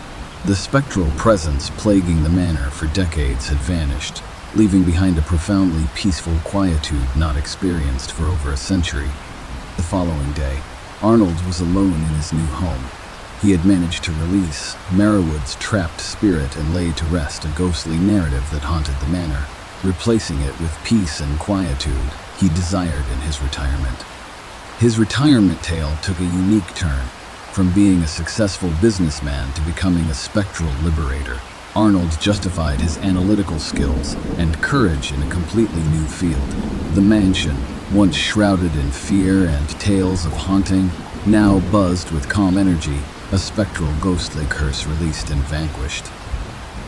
The spectral presence plaguing the manor for decades had vanished, leaving behind a profoundly peaceful quietude not experienced for over a century. The following day, Arnold was alone in his new home. He had managed to release Marrowwood's trapped spirit and lay to rest a ghostly narrative that haunted the manor, replacing it with peace and quietude he desired in his retirement. His retirement tale took a unique turn, from being a successful businessman to becoming a spectral liberator. Arnold justified his analytical skills and courage in a completely new field. The mansion, once shrouded in fear and tales of haunting, now buzzed with calm energy, a spectral ghostly curse released and vanquished.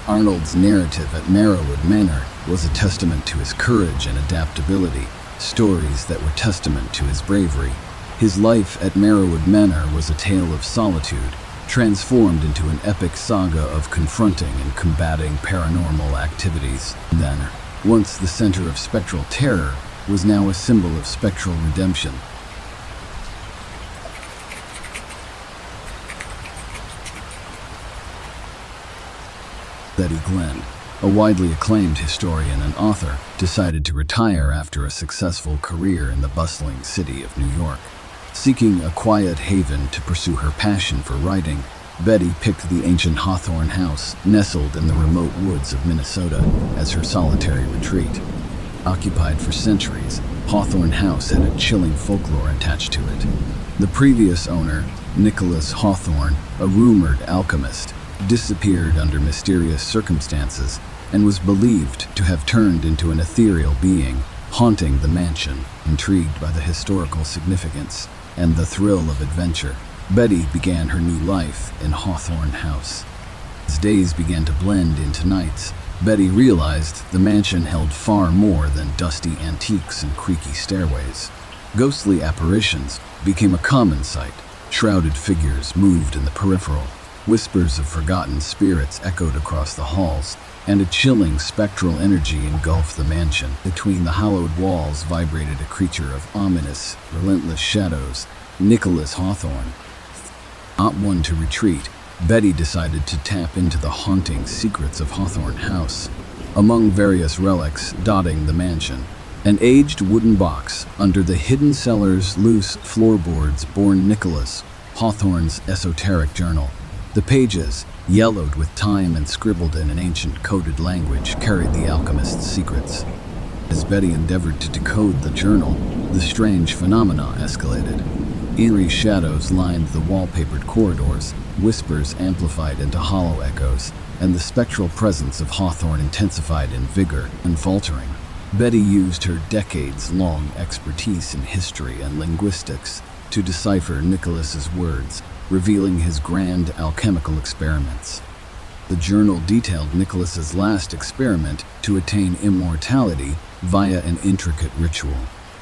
Arnold's narrative at Marrowwood Manor was a testament to his courage and adaptability, stories that were testament to his bravery. His life at Marrowwood Manor was a tale of solitude, transformed into an epic saga of confronting and combating paranormal activities. Manor, once the center of spectral terror, was now a symbol of spectral redemption. Betty Glenn, a widely acclaimed historian and author, decided to retire after a successful career in the bustling city of New York. Seeking a quiet haven to pursue her passion for writing, Betty picked the ancient Hawthorne House, nestled in the remote woods of Minnesota, as her solitary retreat. Occupied for centuries, Hawthorne House had a chilling folklore attached to it. The previous owner, Nicholas Hawthorne, a rumored alchemist, disappeared under mysterious circumstances and was believed to have turned into an ethereal being, haunting the mansion. Intrigued by the historical significance and the thrill of adventure, Betty began her new life in Hawthorne House. As days began to blend into nights, Betty realized the mansion held far more than dusty antiques and creaky stairways. Ghostly apparitions became a common sight. Shrouded figures moved in the peripheral. Whispers of forgotten spirits echoed across the halls, and a chilling spectral energy engulfed the mansion. Between the hollowed walls vibrated a creature of ominous, relentless shadows, Nicholas Hawthorne. Not one to retreat, Betty decided to tap into the haunting secrets of Hawthorne House. Among various relics dotting the mansion, an aged wooden box under the hidden cellar's loose floorboards bore Nicholas Hawthorne's esoteric journal. The pages, yellowed with time and scribbled in an ancient coded language, carried the alchemist's secrets. As Betty endeavored to decode the journal, the strange phenomena escalated. Eerie shadows lined the wallpapered corridors, whispers amplified into hollow echoes, and the spectral presence of Hawthorne intensified in vigor and faltering. Betty used her decades-long expertise in history and linguistics to decipher Nicholas's words, revealing his grand alchemical experiments. The journal detailed Nicholas's last experiment to attain immortality via an intricate ritual.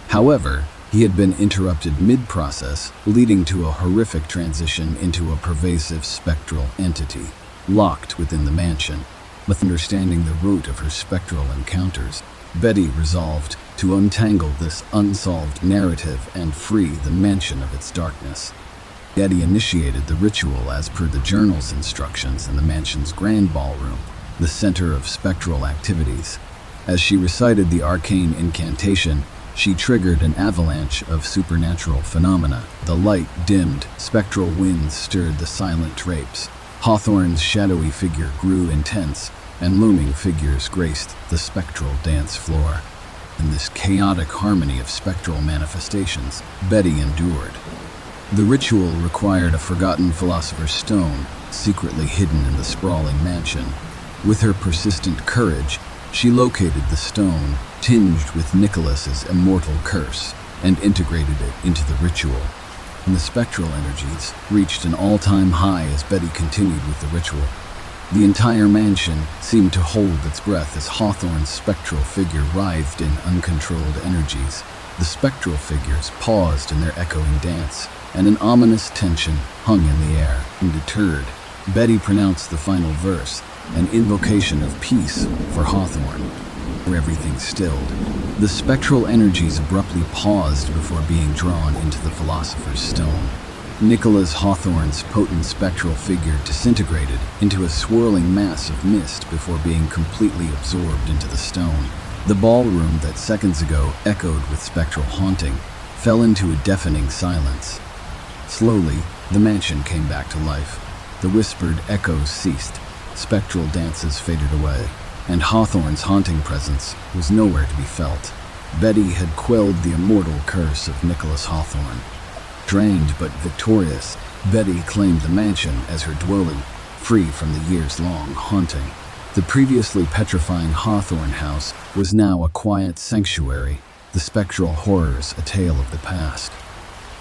However, he had been interrupted mid-process, leading to a horrific transition into a pervasive spectral entity, locked within the mansion. With understanding the root of her spectral encounters, Betty resolved to untangle this unsolved narrative and free the mansion of its darkness. Betty initiated the ritual as per the journal's instructions in the mansion's grand ballroom, the center of spectral activities. As she recited the arcane incantation, she triggered an avalanche of supernatural phenomena. The light dimmed, spectral winds stirred the silent drapes. Hawthorne's shadowy figure grew intense, and looming figures graced the spectral dance floor. In this chaotic harmony of spectral manifestations, Betty endured. The ritual required a forgotten philosopher's stone, secretly hidden in the sprawling mansion. With her persistent courage, she located the stone, tinged with Nicholas's immortal curse, and integrated it into the ritual. And the spectral energies reached an all-time high as Betty continued with the ritual. The entire mansion seemed to hold its breath as Hawthorne's spectral figure writhed in uncontrolled energies. The spectral figures paused in their echoing dance, and an ominous tension hung in the air. Undeterred, Betty pronounced the final verse, an invocation of peace for Hawthorne. Where everything stilled, the spectral energies abruptly paused before being drawn into the philosopher's stone. Nicholas Hawthorne's potent spectral figure disintegrated into a swirling mass of mist before being completely absorbed into the stone. The ballroom that seconds ago echoed with spectral haunting fell into a deafening silence. Slowly, the mansion came back to life. The whispered echoes ceased, spectral dances faded away, and Hawthorne's haunting presence was nowhere to be felt. Betty had quelled the immortal curse of Nicholas Hawthorne. Drained but victorious, Betty claimed the mansion as her dwelling, free from the years-long haunting. The previously petrifying Hawthorne House was now a quiet sanctuary, the spectral horrors a tale of the past.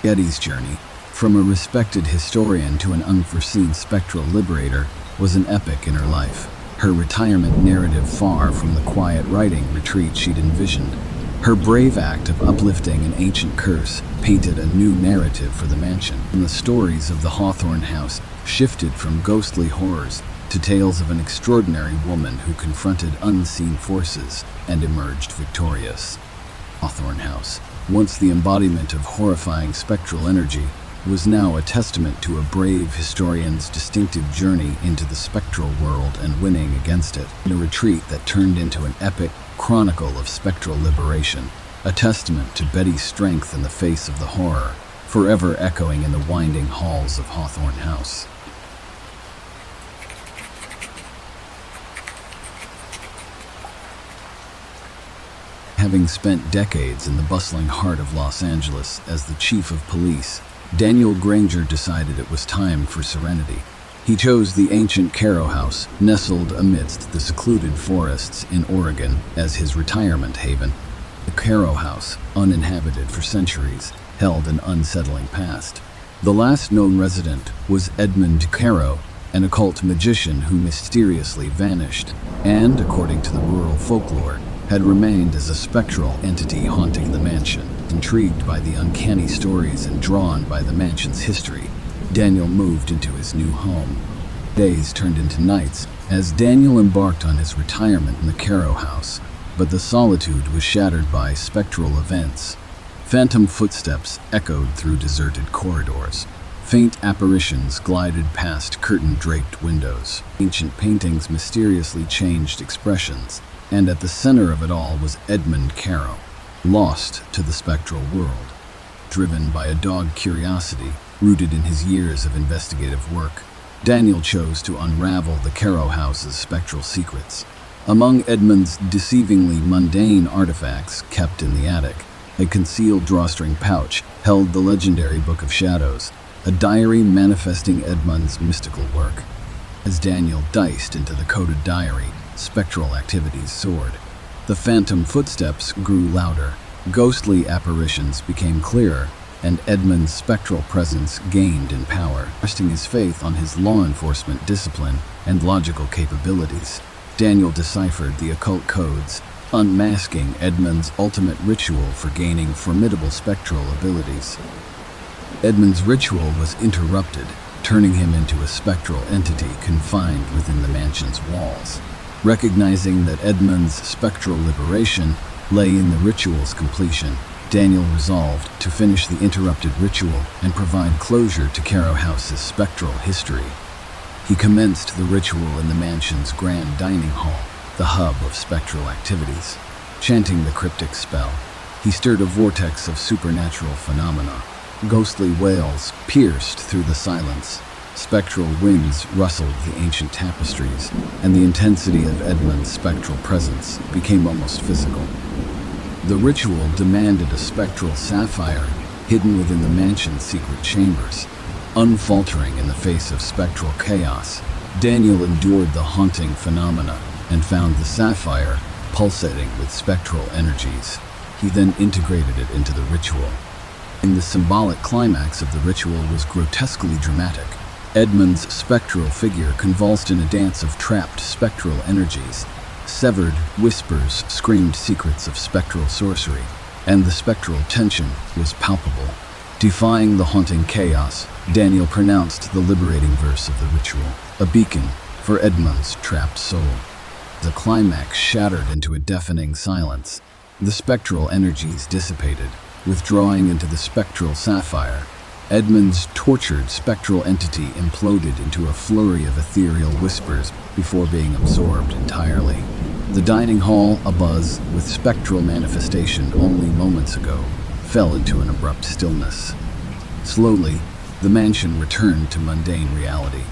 Betty's journey, from a respected historian to an unforeseen spectral liberator, was an epic in her life. her retirement narrative far from the quiet writing retreat she'd envisioned. Her brave act of uplifting an ancient curse painted a new narrative for the mansion, and the stories of the Hawthorne house shifted from ghostly horrors to tales of an extraordinary woman who confronted unseen forces and emerged victorious. Hawthorne House, once the embodiment of horrifying spectral energy, was now a testament to a brave historian's distinctive journey into the spectral world and winning against it, in a retreat that turned into an epic chronicle of spectral liberation, a testament to Betty's strength in the face of the horror, forever echoing in the winding halls of Hawthorne House. Having spent decades in the bustling heart of Los Angeles as the chief of police, Daniel Granger decided it was time for serenity. He chose the ancient Caro House, nestled amidst the secluded forests in Oregon, as his retirement haven. The Caro House, uninhabited for centuries, held an unsettling past. The last known resident was Edmund Caro, an occult magician who mysteriously vanished, and, according to the rural folklore, had remained as a spectral entity haunting the mansion. Intrigued by the uncanny stories and drawn by the mansion's history, Daniel moved into his new home. Days turned into nights as Daniel embarked on his retirement in the Caro House, but the solitude was shattered by spectral events. Phantom footsteps echoed through deserted corridors. Faint apparitions glided past curtain-draped windows. Ancient paintings mysteriously changed expressions, and at the center of it all was Edmund Caro, lost to the spectral world. Driven by a dogged curiosity rooted in his years of investigative work, Daniel chose to unravel the Caro House's spectral secrets. Among Edmund's deceivingly mundane artifacts kept in the attic, a concealed drawstring pouch held the legendary Book of Shadows, a diary manifesting Edmund's mystical work. As Daniel diced into the coded diary, spectral activities soared. The phantom footsteps grew louder, ghostly apparitions became clearer, and Edmund's spectral presence gained in power. Resting his faith on his law enforcement discipline and logical capabilities, Daniel deciphered the occult codes, unmasking Edmund's ultimate ritual for gaining formidable spectral abilities. Edmund's ritual was interrupted, turning him into a spectral entity confined within the mansion's walls. Recognizing that Edmund's spectral liberation lay in the ritual's completion, Daniel resolved to finish the interrupted ritual and provide closure to Caro House's spectral history. He commenced the ritual in the mansion's grand dining hall, the hub of spectral activities. Chanting the cryptic spell, he stirred a vortex of supernatural phenomena. Ghostly wails pierced through the silence. Spectral winds rustled the ancient tapestries, and the intensity of Edmund's spectral presence became almost physical. The ritual demanded a spectral sapphire hidden within the mansion's secret chambers. Unfaltering in the face of spectral chaos, Daniel endured the haunting phenomena and found the sapphire pulsating with spectral energies. He then integrated it into the ritual. In the symbolic climax of the ritual was grotesquely dramatic. Edmund's spectral figure convulsed in a dance of trapped spectral energies. Severed whispers screamed secrets of spectral sorcery, and the spectral tension was palpable. Defying the haunting chaos, Daniel pronounced the liberating verse of the ritual, a beacon for Edmund's trapped soul. The climax shattered into a deafening silence. The spectral energies dissipated, withdrawing into the spectral sapphire. Edmund's tortured spectral entity imploded into a flurry of ethereal whispers before being absorbed entirely. The dining hall, abuzz with spectral manifestation only moments ago, fell into an abrupt stillness. Slowly, the mansion returned to mundane reality.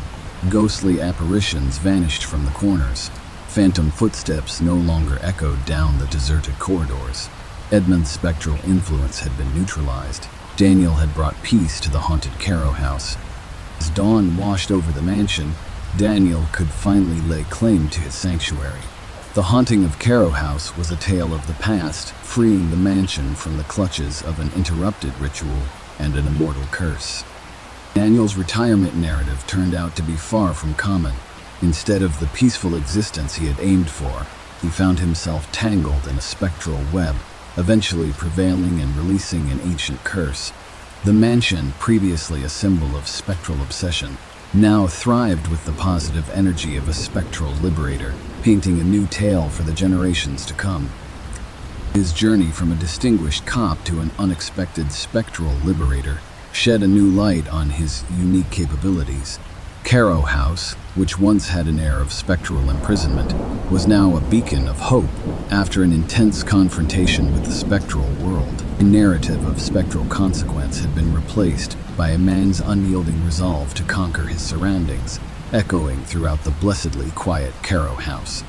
Ghostly apparitions vanished from the corners. Phantom footsteps no longer echoed down the deserted corridors. Edmund's spectral influence had been neutralized. Daniel had brought peace to the haunted Caro House. As dawn washed over the mansion, Daniel could finally lay claim to his sanctuary. The haunting of Caro House was a tale of the past, freeing the mansion from the clutches of an interrupted ritual and an immortal curse. Daniel's retirement narrative turned out to be far from common. Instead of the peaceful existence he had aimed for, he found himself tangled in a spectral web, eventually prevailing and releasing an ancient curse. The mansion, previously a symbol of spectral obsession, now thrived with the positive energy of a spectral liberator, painting a new tale for the generations to come. His journey from a distinguished cop to an unexpected spectral liberator shed a new light on his unique capabilities. Caro House, which once had an air of spectral imprisonment, was now a beacon of hope after an intense confrontation with the spectral world. A narrative of spectral consequence had been replaced by a man's unyielding resolve to conquer his surroundings, echoing throughout the blessedly quiet Caro House.